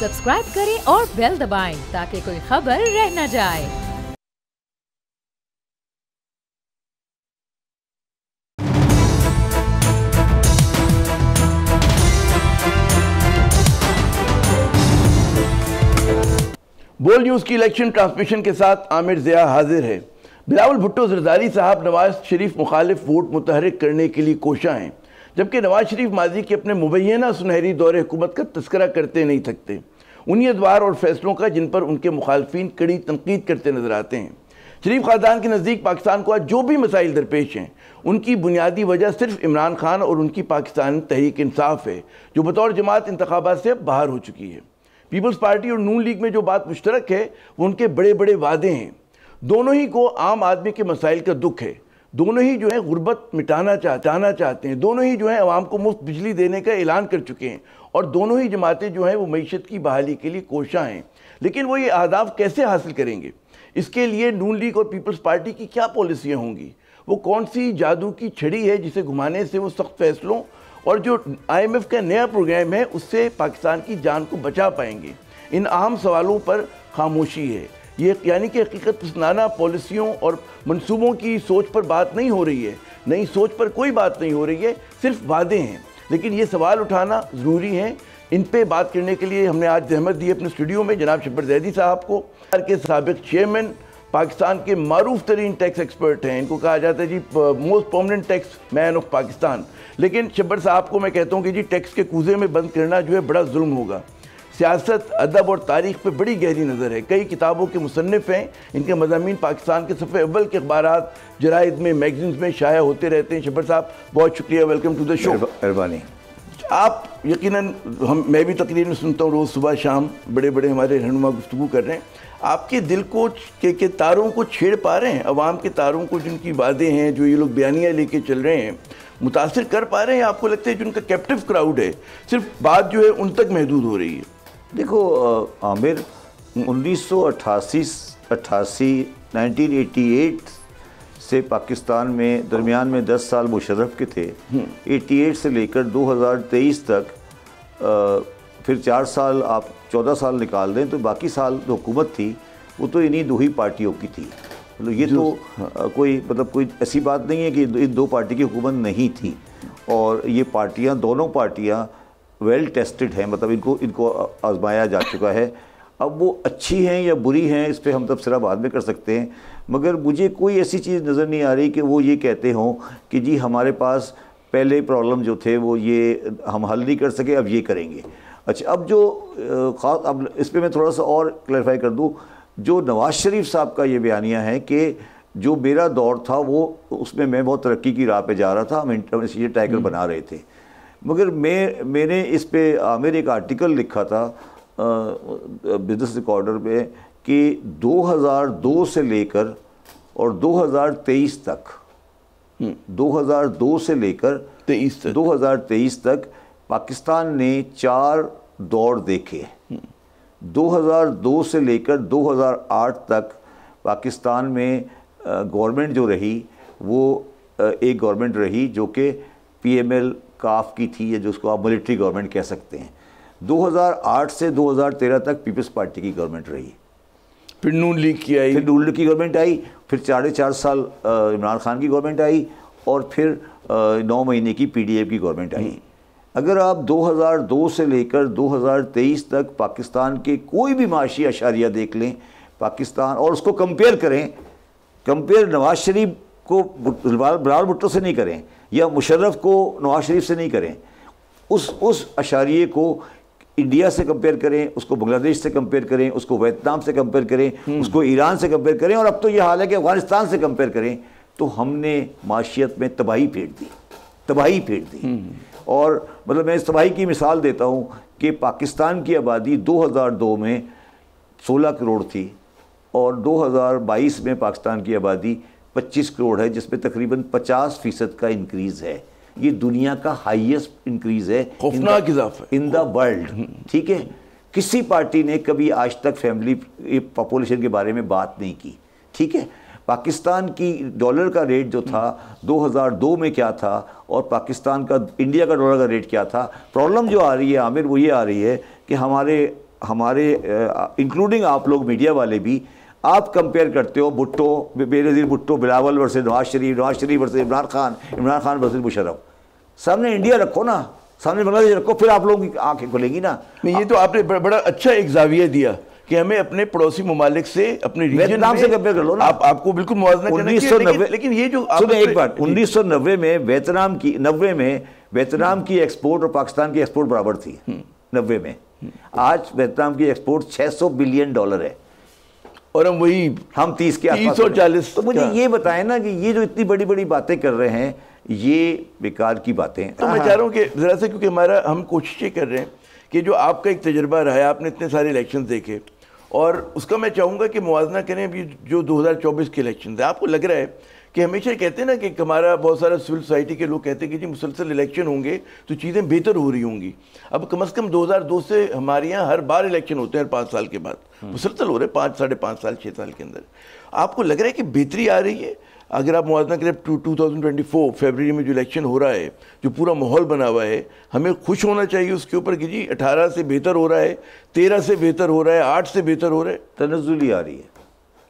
Subscribe करें और bell दबाएं ताकि कोई खबर रह न जाए। बोल न्यूज की इलेक्शन ट्रांसमिशन के साथ आमिर ज़िया हाजिर है। बिलावल भुट्टो ज़रदारी साहब नवाज शरीफ मुखालिफ वोट मुतहरिक करने के लिए कोशा हैं, जबकि नवाज शरीफ माजी के अपने मुबैना सुनहरी दौरे हुकूमत का तस्करा करते नहीं थकते, उन्हीं अदवार और फैसलों का जिन पर उनके मुखालफीन कड़ी तनकीद करते नजर आते हैं। शरीफ ख़ानदान के नज़दीक पाकिस्तान को आज जो भी मसाइल दरपेश हैं, उनकी बुनियादी वजह सिर्फ इमरान खान और उनकी पाकिस्तान तहरीक इंसाफ है, जो बतौर जमात इंतखाबात से अब बाहर हो चुकी है। पीपल्स पार्टी और नून लीग में जो बात मुश्तरक है वो उनके बड़े बड़े वादे हैं। दोनों ही को आम आदमी के मसाइल का दुख है, दोनों ही जो है गुर्बत मिटाना चाहते हैं, दोनों ही जो है अवाम को मुफ्त बिजली देने का ऐलान कर चुके हैं और दोनों ही जमातें जो हैं वो मईशत की बहाली के लिए कोशा हैं। लेकिन वो ये अहदाफ कैसे हासिल करेंगे, इसके लिए नून लीग और पीपल्स पार्टी की क्या पॉलिसियाँ होंगी, वो कौन सी जादू की छड़ी है जिसे घुमाने से वो सख्त फैसलों और जो IMF का नया प्रोग्राम है उससे पाकिस्तान की जान को बचा पाएंगे। इन अहम सवालों पर खामोशी है। ये यानी कि हकीकत पसंदाना पॉलिसियों और मंसूबों की सोच पर बात नहीं हो रही है, नई सोच पर कोई बात नहीं हो रही है, सिर्फ वादे हैं। लेकिन ये सवाल उठाना ज़रूरी है। इन पे बात करने के लिए हमने आज जहमत दी अपने स्टूडियो में जनाब शब्बर जैदी साहब को, के साबिक चेयरमैन, पाकिस्तान के मारूफ तरीन टैक्स एक्सपर्ट हैं, इनको कहा जाता है जी most permanent tax man of Pakistan. लेकिन शब्बर साहब को मैं कहता हूँ कि जी टैक्स के कूजे में बंद करना जो है बड़ा जुल्म होगा। सियासत, अदब और तारीख़ पे बड़ी गहरी नज़र है, कई किताबों के मुसन्निफ हैं, इनके मज़ामीन पाकिस्तान के सफ़े अव्वल के अखबारात, जराइद में, मैगज़ीन्स में शाया होते रहते हैं। शब्बर साहब बहुत शुक्रिया, वेलकम टू द शो। मेहरबानी। आप यकीनन मैं भी तकरीर सुनता हूँ रोज़ सुबह शाम, बड़े बड़े हमारे रहनुमा गुफ्तगू कर रहे हैं। आपके दिल को के तारों को छेड़ पा रहे हैं, अवाम के तारों को, जिनकी वादे हैं, जो ये लोग बयानियाँ लेके चल रहे हैं, मुतासिर कर पा रहे हैं? आपको लगता है जो उनका कैप्टिव क्राउड है, सिर्फ बात जो है उन तक महदूद हो रही है? देखो आमिर, 1988 से पाकिस्तान में दरमियान में 10 साल मुशर्रफ के थे। 88 से लेकर 2023 तक फिर 4 साल, आप 14 साल निकाल दें तो बाकी साल जो हुकूमत थी वो तो इन्हीं दो ही पार्टियों की थी। मतलब ये तो कोई ऐसी बात नहीं है कि इन दो पार्टी की हुकूमत नहीं थी, और ये पार्टियां, दोनों पार्टियां वेल टेस्टेड हैं, मतलब इनको आजमाया जा चुका है। अब वो अच्छी हैं या बुरी हैं इस पर हम तबसरा बाद में कर सकते हैं, मगर मुझे कोई ऐसी चीज़ नज़र नहीं आ रही कि वो ये कहते हों कि जी हमारे पास पहले प्रॉब्लम जो थे वो ये हम हल नहीं कर सके, अब ये करेंगे। अच्छा, अब जो ख़ास, अब इस पर मैं थोड़ा सा और क्लैरिफाई कर दूँ, जो नवाज़ शरीफ साहब का ये बयानिया है कि जो मेरा दौर था वो उसमें मैं बहुत तरक्की की राह पे जा रहा था, हम इंटरनेशनल टाइगर बना रहे थे, मगर मैंने इस पे आमिर एक आर्टिकल लिखा था बिजनेस रिकॉर्डर पे कि 2002 से लेकर और 2023 तक 2002 से लेकर 2023 तक पाकिस्तान ने 4 दौर देखे। 2002 से लेकर 2008 तक पाकिस्तान में गवर्नमेंट जो रही वो एक गवर्नमेंट रही जो कि PML काफ की थी, या जिसको आप मिलिट्री गवर्नमेंट कह सकते हैं। 2008 से 2013 तक पीपल्स पार्टी की गवर्नमेंट रही, फिर नून लीग की आई, फिर नून लीग की गवर्नमेंट आई, फिर 4.5 साल इमरान खान की गवर्नमेंट आई, और फिर 9 महीने की PDM की गवर्नमेंट आई। अगर आप 2002 से लेकर 2023 तक पाकिस्तान के कोई भी माशी अशारिया देख लें पाकिस्तान, और उसको कंपेयर करें, कंपेयर नवाज शरीफ को बिलावल भुट्टो से नहीं करें या मुशर्रफ को नवाज शरीफ से नहीं करें, उस अशारिये को इंडिया से कंपेयर करें, उसको बांग्लादेश से कंपेयर करें, उसको वियतनाम से कंपेयर करें, उसको ईरान से कंपेयर करें, और अब तो ये हाल है कि अफगानिस्तान से कंपेयर करें, तो हमने माशियत में तबाही फेर दी। और मतलब मैं इस तबाही की मिसाल देता हूँ कि पाकिस्तान की आबादी 2002 में 16 करोड़ थी, और 2022 में पाकिस्तान की आबादी 25 करोड़ है, जिसमें तकरीबन 50% का इंक्रीज़ है। ये दुनिया का हाईएस्ट इंक्रीज़ है, खौफनाक इजाफा इन द वर्ल्ड। ठीक है, किसी पार्टी ने कभी आज तक फैमिली पॉपुलेशन के बारे में बात नहीं की। ठीक है, पाकिस्तान की डॉलर का रेट जो था 2002 में क्या था और पाकिस्तान का, इंडिया का डॉलर का रेट क्या था। प्रॉब्लम जो आ रही है आमिर वो ये आ रही है कि हमारे हमारे इंक्लूडिंग आप लोग मीडिया वाले भी, आप कंपेयर करते हो Bhutto, Benazir Bhutto, Bilawal versus Nawaz Sharif versus Imran Khan versus Musharraf. सामने इंडिया रखो ना, सामने बांग्लादेश रखो, फिर आप लोगों की आंखें खुलेंगी ना। ये तो आपने बड़ा अच्छा एक जाविया दिया कि हमें अपने पड़ोसी ममालिक से, अपने वियतनाम से कंपेयर कर लो ना। आपको बिल्कुल मुआवजा करना चाहिए। लेकिन ये जो सुनो एक बात, 1990 में वियतनाम की एक्सपोर्ट और पाकिस्तान की एक्सपोर्ट बराबर थी 90 में। आज वियतनाम की एक्सपोर्ट $600 बिलियन है और हम 30 के आसपास 340। तो मुझे ये बताएं ना कि ये जो इतनी बड़ी बड़ी बातें कर रहे हैं ये बेकार की बातें हैं। तो मैं चाह रहा हूँ कि ज़रा से, क्योंकि हम कोशिशें कर रहे हैं कि जो आपका एक तजर्बा रहा है, आपने इतने सारे इलेक्शन देखे, और उसका मैं चाहूँगा कि मुआवजा करें अभी जो 2024 के इलेक्शन है। आपको लग रहा है कि हमेशा कहते हैं ना कि हमारा बहुत सारा सिविल सोसाइटी के लोग कहते हैं कि जी मुसलसल इलेक्शन होंगे तो चीज़ें बेहतर हो रही होंगी। अब कम से कम 2002 से हमारे यहाँ हर बार इलेक्शन होते हैं, हर 5 साल के बाद मुसलसल हो रहे हैं, 5 साढ़े 5 साल 6 साल के अंदर। आपको लग रहा है कि बेहतरी आ रही है? अगर आप मुआवजा करें 2024 फरवरी में जो इलेक्शन हो रहा है, जो पूरा माहौल बना हुआ है, हमें खुश होना चाहिए उसके ऊपर कि जी 18 से बेहतर हो रहा है, 13 से बेहतर हो रहा है, 8 से बेहतर हो रहा है। तनज़्ज़ुली आ रही है।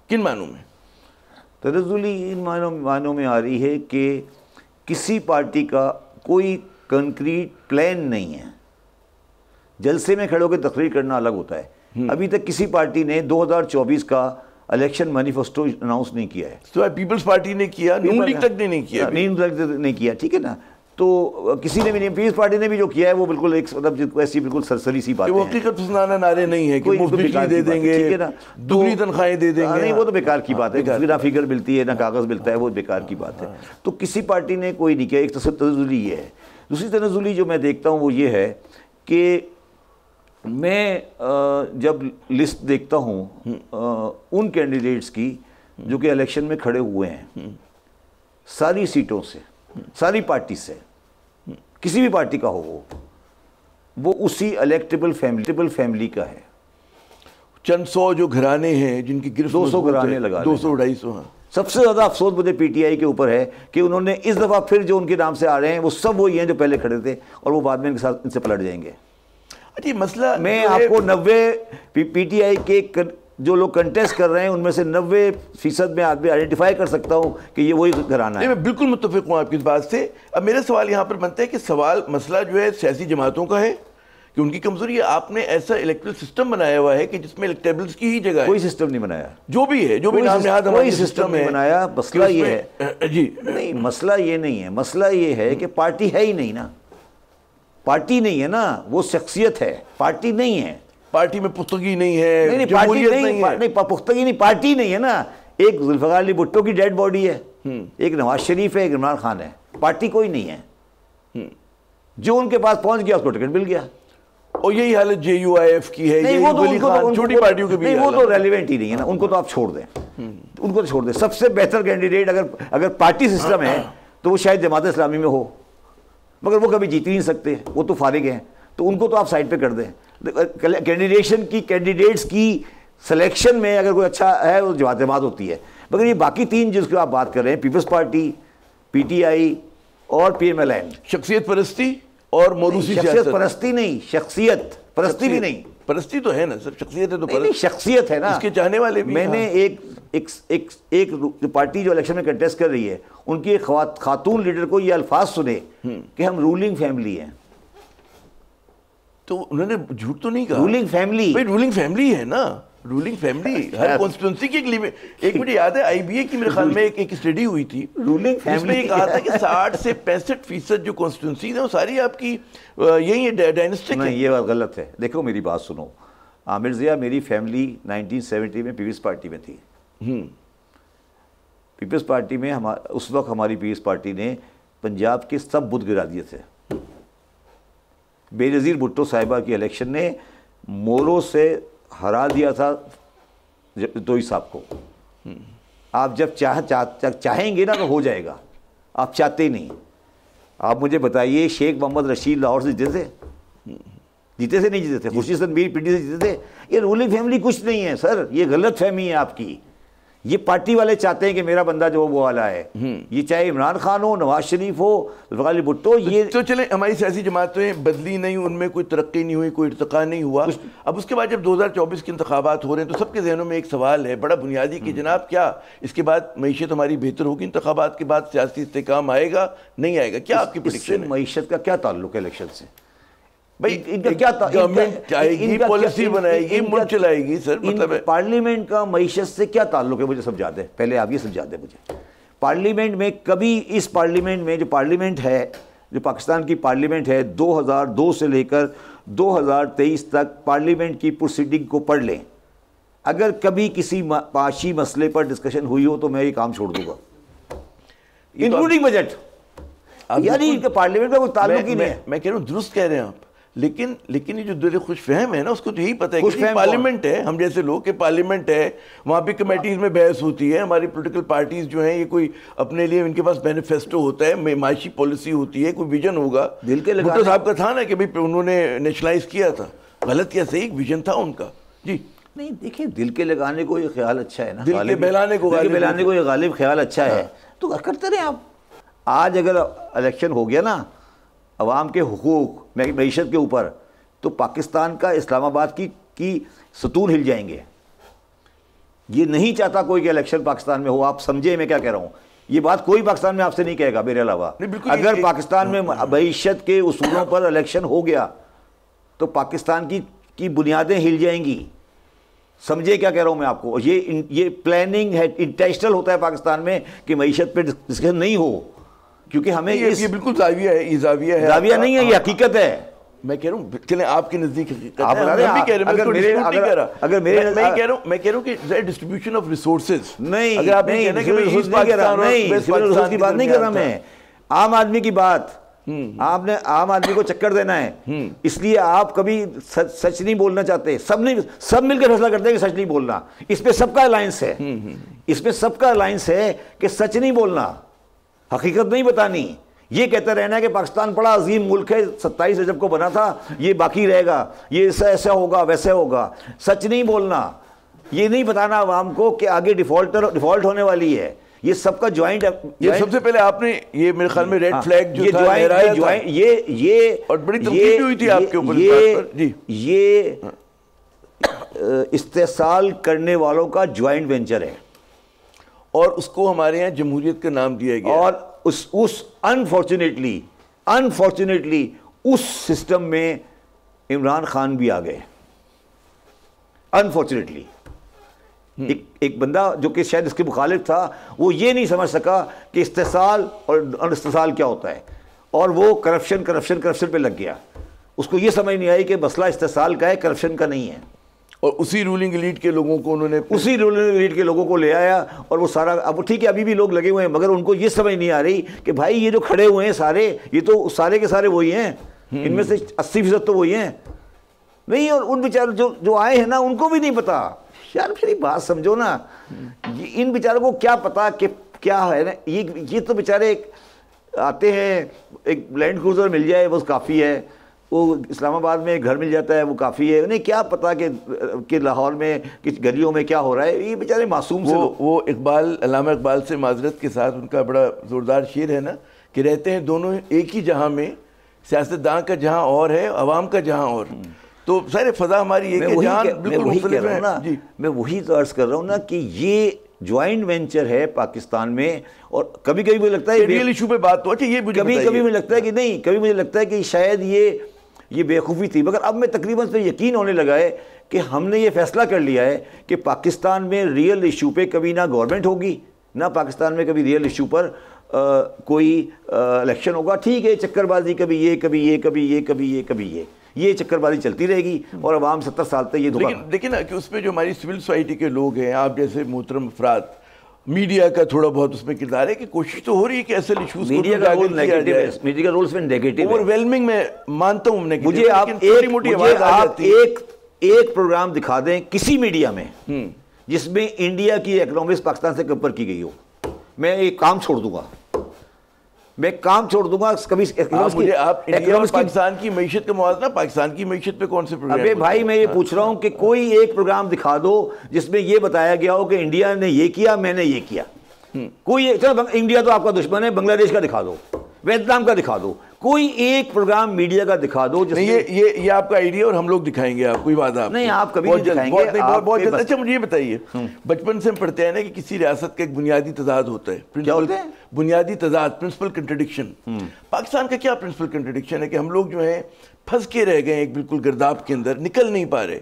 किन मानों में? तनज़्ज़ुली इन मानों में आ रही है कि किसी पार्टी का कोई कंक्रीट प्लान नहीं है। जलसे में खड़े होकर तकरीर करना अलग होता है। अभी तक किसी पार्टी ने 2024 का इलेक्शन मैनिफेस्टो अनाउंस नहीं किया है। तो पीपल्स पार्टी ने किया, नून लीग तक ने नहीं किया। नून लीग तक नहीं किया, ठीक है ना। तो किसी ने भी नहीं, पीपल्स पार्टी ने भी जो किया है वो बिल्कुल एक मतलब ऐसी बिल्कुल सरसरी सी बात है। वो हकीकत पसंदाना नारे नहीं है कि मुफ्त बिजली दे देंगे, ठीक है ना, दुगनी तनख्वाहें दे देंगे। नहीं, वो तो बेकार की बात है। ना फिगर मिलती है ना कागज मिलता है, वो बेकार की बात है। तो किसी पार्टी ने कोई नहीं किया। एक तनज़्ज़ुली ये है। दूसरी तनज़्ज़ुली जो मैं देखता हूँ वो ये है कि मैं जब लिस्ट देखता हूँ उन कैंडिडेट्स की जो कि इलेक्शन में खड़े हुए हैं, सारी सीटों से, सारी पार्टी से, किसी भी पार्टी का हो वो उसी इलेक्टेबल फैमिली का है। चंद 100 जो घराने हैं जिनकी गिरफ्त 200 घराने लगा 200-250। हाँ, सबसे ज़्यादा अफसोस मुझे पीटीआई के ऊपर है कि उन्होंने इस दफ़ा फिर जो उनके नाम से आ रहे हैं वो सब वही हैं जो पहले खड़े थे, और वो बाद में इनके साथ इनसे पलट जाएंगे। अच्छा, मसला मैं आपको 90 पीटीआई के जो लोग कंटेस्ट कर रहे हैं उनमें से 90% में आदमी आइडेंटिफाई कर सकता हूँ कि ये वही घराना है। मैं बिल्कुल मुत्तफिक हूँ आपकी इस बात से। अब मेरा सवाल यहाँ पर बनता है कि मसला जो है सियासी जमातों का है कि उनकी कमजोरी है। आपने ऐसा इलेक्टोरल सिस्टम बनाया हुआ है कि जिसमें इलेक्टेबल्स की ही जगह है। कोई सिस्टम नहीं बनाया, जो भी है, जो भी नाम नहाद कोई सिस्टम नहीं बनाया। मसला ये है जी नहीं, मसला ये नहीं है। मसला ये है कि पार्टी है ही नहीं ना। पार्टी नहीं है ना, वो शख्सियत है, पार्टी नहीं है। पार्टी में पुख्तगी नहीं है, नहीं पार्टी नहीं, पुख्तगी नहीं, पार्टी नहीं है ना। एक जुल्फ़िकार अली भुट्टो की डेड बॉडी है, एक नवाज शरीफ है, एक इमरान खान है। पार्टी कोई नहीं है। जो उनके पास पहुंच गया उसको टिकट मिल गया। और यही हालत JUIF की है। नहीं, वो तो छोटी पार्टियों के भी नहीं, वो तो रेलिवेंट ही नहीं है ना। उनको तो आप छोड़ दें, उनको तो छोड़ दें। सबसे बेहतर कैंडिडेट अगर पार्टी सिस्टम है तो वो शायद जमात इस्लामी में हो, मगर वो कभी जीत ही नहीं सकते, वो तो फारिग हैं। तो उनको तो आप साइड पे कर दें। कैंडिडेट्स की सिलेक्शन में अगर कोई अच्छा है वो जमात होती है। मगर ये बाकी 3 जिसकी आप बात कर रहे हैं, पीपल्स पार्टी, पीटीआई और PMLN, शख्सियत परस्ती और मौरूसी शख्सियत परस्ती नहीं, शख्सियत परस्ती भी नहीं। परस्ती तो है ना सर, शख्सियत है तो नहीं, शख्सियत है ना, उसके चाहने वाले भी। मैंने एक पार्टी जो इलेक्शन में कंटेस्ट कर रही है उनकी एक खातून लीडर को ये अल्फाज सुने कि हम रूलिंग फैमिली हैं। तो उन्होंने झूठ तो नहीं कहा। रूलिंग फैमिली, भाई रूलिंग फैमिली है ना, रूलिंग फैमिली हर कॉन्स्टिट्यूंसी की एक मुझे याद है IBA की मेरे ख्याल में एक स्टडी हुई थी, रूलिंग फैमिली में कहा था कि 60 से 65% जो कॉन्स्टिट्यूंसी है वो सारी आपकी यही डायनेस्टिक है। नहीं, ये बात गलत है। देखो मेरी बात सुनो, आमिर ज़िया, मेरी फैमिली 1970 में पीपल्स पार्टी में थी। पीपल्स पार्टी में उस वक्त हमारी पीपल्स पार्टी ने पंजाब के सब बुत गिरा दिए थे। बेनज़ीर भुट्टो साहिबा की इलेक्शन ने मोरों से हरा दिया था दोई साहब को। आप जब चाहेंगे ना तो हो जाएगा, आप चाहते ही नहीं। आप मुझे बताइए, शेख मोहम्मद रशीद लाहौर से जीते थे नहीं जीते थे? खुर्शीद मीर पिंडी से जीते थे? ये रूलिंग फैमिली कुछ नहीं है सर, ये गलत फहमी है आपकी। ये पार्टी वाले चाहते हैं कि मेरा बंदा जो वो वाला है, ये चाहे इमरान खान हो, नवाज शरीफ हो, जुल्फ़िकार भुट्टो, ये तो चले हमारी सियासी जमातें बदली नहीं, उनमें कोई तरक्की नहीं हुई, कोई इर्तिका नहीं हुआ। अब उसके बाद जब 2024 के इंतखाबात हो रहे हैं तो सबके जहनों में एक सवाल है बड़ा बुनियादी कि जनाब क्या इसके बाद मईशत हमारी बेहतर होगी, इंतखाबात के बाद सियासी इस्तेकाम आएगा नहीं आएगा, क्या आपकी प्रेडिक्शन है? मईशत का क्या ताल्लुक है इलेक्शन से? भाई इनका क्या गवर्नमेंट आएगी, पॉलिसी बनाएगी, मुल्क चलाएगी, सर मतलब पार्लियामेंट का मईशत से क्या ताल्लुक है? मुझे समझा दें, पहले आप ये समझा दें मुझे। पार्लियामेंट में कभी, इस पार्लियामेंट में जो पार्लियामेंट है, जो पाकिस्तान की पार्लियामेंट है, 2002 से लेकर 2023 तक पार्लियामेंट की प्रोसीडिंग को पढ़ लें। अगर कभी किसी पाशी मसले पर डिस्कशन हुई हो तो मैं ये काम छोड़ दूंगा, इंक्लूडिंग बजट। यानी पार्लियामेंट का कोई ताल्लुक ही नहीं है। मैं कह रहा हूँ दुरुस्त कह रहे हैं आप, लेकिन ये जो दिल खुश फहम है ना, उसको तो यही पता है कि पार्लियामेंट है, हम जैसे लोग के पार्लियामेंट है, वहाँ पे कमेटीज में बहस होती है, हमारी पॉलिटिकल पार्टीज जो हैं ये कोई अपने लिए इनके पास मैनिफेस्टो होता है, माशी पॉलिसी होती है, कोई विजन होगा। दिल के भुट्टो साहब का था ना कि भाई उन्होंने नेशनलाइज किया था, गलत या सही विजन था उनका जी। नहीं देखिए, दिल के लगाने को ये ख्याल अच्छा है ना, दिल के बहलाने को ये गालिब ख्याल अच्छा है तो करते रहे आप। आज अगर इलेक्शन हो गया ना अवाम के हुकूक मईशत के ऊपर, तो पाकिस्तान का इस्लामाबाद की सतून हिल जाएंगे। ये नहीं चाहता कोई कि इलेक्शन पाकिस्तान में हो, आप समझे मैं क्या कह रहा हूँ। ये बात कोई पाकिस्तान में आपसे नहीं कहेगा मेरे अलावा। अगर पाकिस्तान में मईशत के उसूलों पर इलेक्शन हो गया तो पाकिस्तान की बुनियादें हिल जाएंगी। समझे क्या कह रहा हूँ मैं आपको। ये प्लानिंग है, इंटेंशनल होता है पाकिस्तान में कि मईशत पे डिस्कशन नहीं हो, क्योंकि हमें ये बिल्कुल जाविया है, जाविया नहीं है, ये हकीकत है। मैं कह रहा हूँ चलें आपके नजदीक आप बता रहे हैं, मैं कह रहा हूँ कि डिस्ट्रीब्यूशन ऑफ रिसोर्सेज नहीं, अगर आप नहीं की बात नहीं कर रहा मैं, आम आदमी की बात। आपने आम आदमी को चक्कर देना है, इसलिए आप कभी सच नहीं बोलना चाहते। सब मिलकर फैसला करते हैं कि सच नहीं बोलना। इस पे सबका अलायंस है, इसमें सबका अलायंस है कि सच नहीं बोलना, हकीकत नहीं बतानी। ये कहता रहना है कि पाकिस्तान बड़ा अजीम मुल्क है, 27 रजब को बना था, ये बाकी रहेगा, ये ऐसा होगा वैसा होगा। सच नहीं बोलना, ये नहीं बताना आवाम को कि आगे डिफॉल्ट होने वाली है। ये सबका ज्वाइंट। ये सबसे पहले आपने ये मेरे ख्याल में रेड फ्लैग जो ये था ये और बड़ी तनकीद हुई थी आपके ऊपर जी। ये इस्तेसाल करने वालों का ज्वाइंट वेंचर है और उसको हमारे यहाँ जमहूरियत का नाम दिया गया। और उस अनफॉर्चुनेटली उस सिस्टम में इमरान खान भी आ गए। अनफॉर्चुनेटली एक बंदा जो कि शायद इसके मुखालिफ था, वो ये नहीं समझ सका कि इस्तेसाल और इस्तेसाल क्या होता है, और वो करप्शन पे लग गया। उसको ये समझ नहीं आई कि मसला इस्तेसाल का है, करप्शन का नहीं है। और उसी रूलिंग एलीट के लोगों को ले आया और वो सारा। अब ठीक है, अभी भी लोग लगे हुए हैं, मगर उनको ये समझ नहीं आ रही कि भाई ये जो खड़े हुए हैं सारे, ये तो सारे के सारे वही हैं, इनमें से 80% तो वही हैं नहीं। और उन बेचारों जो आए हैं ना, उनको भी नहीं पता। यार मेरी बात समझो ना, इन बेचारों को क्या पता कि क्या है ना। ये तो बेचारे आते हैं, एक लैंड क्रूजर मिल जाए बस काफ़ी है, वो इस्लामाबाद में घर मिल जाता है वो काफ़ी है। उन्हें क्या पता कि लाहौर में किस गलियों में क्या हो रहा है। ये बेचारे मासूम से वो अल्लामा इकबाल से माजरत के साथ उनका बड़ा ज़ोरदार शेर है ना कि रहते हैं दोनों एक ही जहां में, सियासतदान का जहां और है, अवाम का जहां और। तो सारे फजा हमारी एक है। मैं वही तो अर्ज कर रहा हूँ ना कि ये ज्वाइंट वेंचर है पाकिस्तान में। और कभी कभी मुझे लगता है रियल इशू पे बात तो अच्छा, ये कभी मुझे लगता है कि नहीं, कभी मुझे लगता है कि शायद ये बेवकूफ़ी थी। मगर अब मैं तकरीबन से यकीन होने लगा है कि हमने ये फैसला कर लिया है कि पाकिस्तान में रियल इशू पे कभी ना गवर्नमेंट होगी, ना पाकिस्तान में कभी रियल इशू पर कोई इलेक्शन होगा। ठीक है, चक्करबाजी कभी ये चक्करबाजी चलती रहेगी और अवाम 70 साल तक ये धोखा। देखिए ना कि उसमें जो हमारी सिविल सोसाइटी के लोग हैं, आप जैसे मोहतरम अफराद, मीडिया का थोड़ा बहुत उसमें किरदार है कि कोशिश तो हो रही है कि ऐसे इश्यूज को मीडिया का रोल नेगेटिव है। मीडिया का रोल इसमें नेगेटिव है, ओवरवेलमिंग में मानता हूं। मुझे आप एक प्रोग्राम दिखा दें किसी मीडिया में जिसमें इंडिया की इकोनॉमिक्स पाकिस्तान से कंपेयर की गई हो, मैं एक काम छोड़ दूंगा। मैं काम छोड़ दूंगा कभी। मुझे आप इंडिया और पाकिस्तान की मईशत का मुआवजा, पाकिस्तान की मईशत पे कौन से प्रोग्राम? अबे भाई मैं ये पूछ रहा हूँ कि कोई एक प्रोग्राम दिखा दो जिसमें ये बताया गया हो कि इंडिया ने ये किया, मैंने ये किया। कोई चलो इंडिया तो आपका दुश्मन है, बांग्लादेश का दिखा दो, वियतनाम का दिखा दो, कोई एक प्रोग्राम मीडिया का दिखा दो जिसमें ये आपका आइडिया और हम लोग दिखाएंगे आपको, कोई बात नहीं, आप कभी नहीं दिखाएंगे, बहुत जल्द। अच्छा मुझे ये बताइए, बचपन से हम पढ़ते हैं ना कि किसी रियासत का एक बुनियादी तजाद होता है, क्या होता है? बुनियादी तजाद, प्रिंसिपल कंट्रडिक्शन। पाकिस्तान का क्या प्रिंसिपल कंट्रडिक्शन है कि हम लोग जो है फंस के रह गए एक बिल्कुल गिरदाब के अंदर, निकल नहीं पा रहे।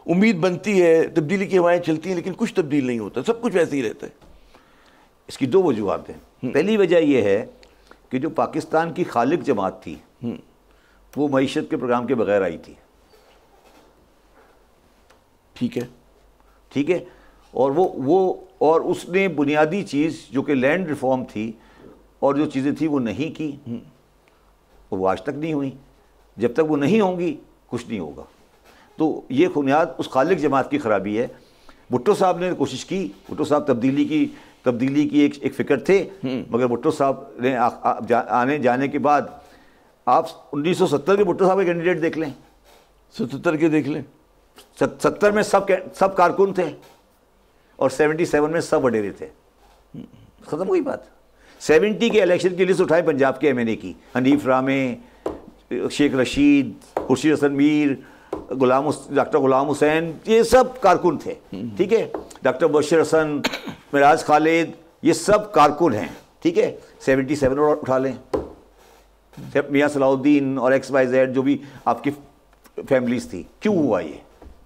उम्मीद बनती है, तब्दीली की हवाएं चलती हैं, लेकिन कुछ तब्दील नहीं होता, सब कुछ वैसे ही रहता है। इसकी दो वजूहत हैं। पहली वजह यह है कि जो पाकिस्तान की खालिक जमात थी वो मईशत के प्रोग्राम के बगैर आई थी। ठीक है, ठीक है। और उसने बुनियादी चीज़ जो कि लैंड रिफॉर्म थी और जो चीज़ें थी वो नहीं की, वो आज तक नहीं हुई। जब तक वो नहीं होंगी कुछ नहीं होगा। तो ये बुनियाद उस खालिक जमात की खराबी है। भुट्टो साहब ने कोशिश की, भुट्टो साहब तब्दीली की एक फिक्र थे, मगर भुट्टो साहब ने आने जाने के बाद, आप 1970 के भुट्टो साहब के कैंडिडेट देख लें, 77 के देख लें, 70 में सब कारकुन थे और 77 में सब वडेरे थे। ख़त्म हुई बात। 70 के इलेक्शन की लिस्ट उठाए पंजाब के MNA की, हनीफ रामे, शेख रशीद, खुर्शीद हसन मीर, डॉक्टर गुलाम हुसैन, ये सब कारकुन थे। ठीक है, डॉक्टर बशीर हसन, मिराज खालिद, ये सब कारकुन हैं। ठीक है, 77 और उठा लें, मियाँ सलाउद्दीन और XYZ जो भी आपकी फैमिलीज थी। क्यों हुआ ये?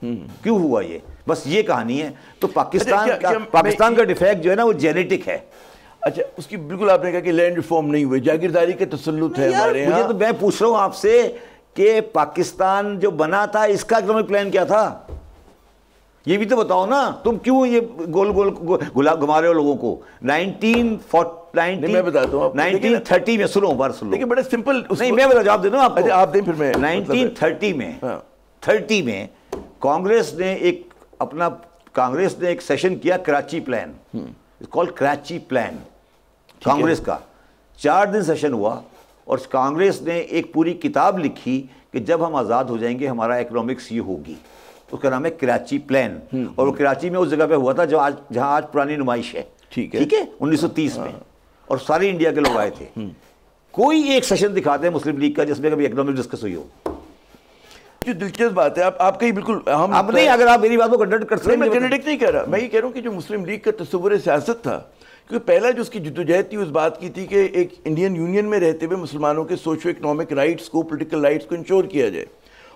क्यों हुआ ये? बस ये कहानी है। तो पाकिस्तान का डिफेक्ट जो है ना वो जेनेटिक है। अच्छा, उसकी बिल्कुल आपने कहा कि लैंड रिफॉर्म नहीं हुए, जागीरदारी का तसल्लुत है हमारे यहाँ। तो मैं पूछ रहा हूँ आपसे कि पाकिस्तान जो बना था इसका इकोनॉमिक प्लान क्या था? ये भी तो बताओ ना। तुम क्यों ये गोल घुमा रहे हो लोगों को? 1940 मैं बताता हूँ 1930 में, सुनो बार सुनो, देखिए बड़े सिंपल, नहीं मैं बता जवाब दे दूं आपको। आप दें फिर मैं। 1930 में 30 में कांग्रेस ने एक सेशन किया, Karachi plan, it's called Karachi plan, Congress का। 4 दिन सेशन हुआ और कांग्रेस ने एक पूरी किताब लिखी कि जब हम आज़ाद हो जाएंगे हमारा इकोनॉमिक्स ये होगी। उसका नाम है कराची प्लान। और वो कराची में उस जगह पे हुआ था जहां आज पुरानी नुमाइश है। ठीक है 1930 में, और सारे इंडिया के लोग आए थे। कोई एक सेशन दिखाते हैं मुस्लिम लीग का जिसमें कभी इकोनॉमिक डिस्कस हुई हो? जो दिलचस्प बात है, आपका ही बिल्कुल हम अब नहीं, अगर आप मेरी बात को कंडक्ट कर सकते हैं। मैं कंडक्ट नहीं कर रहा, मैं ये कह रहा हूँ कि जो मुस्लिम लीग का तस्वुर सियासत था, क्योंकि पहला जो उसकी जद्दोजहद थी उस बात की थी कि एक इंडियन यूनियन में रहते हुए मुसलमानों के सोशो इकोनॉमिक राइट्स को, पोलिटिकल राइट्स को इंश्योर किया जाए।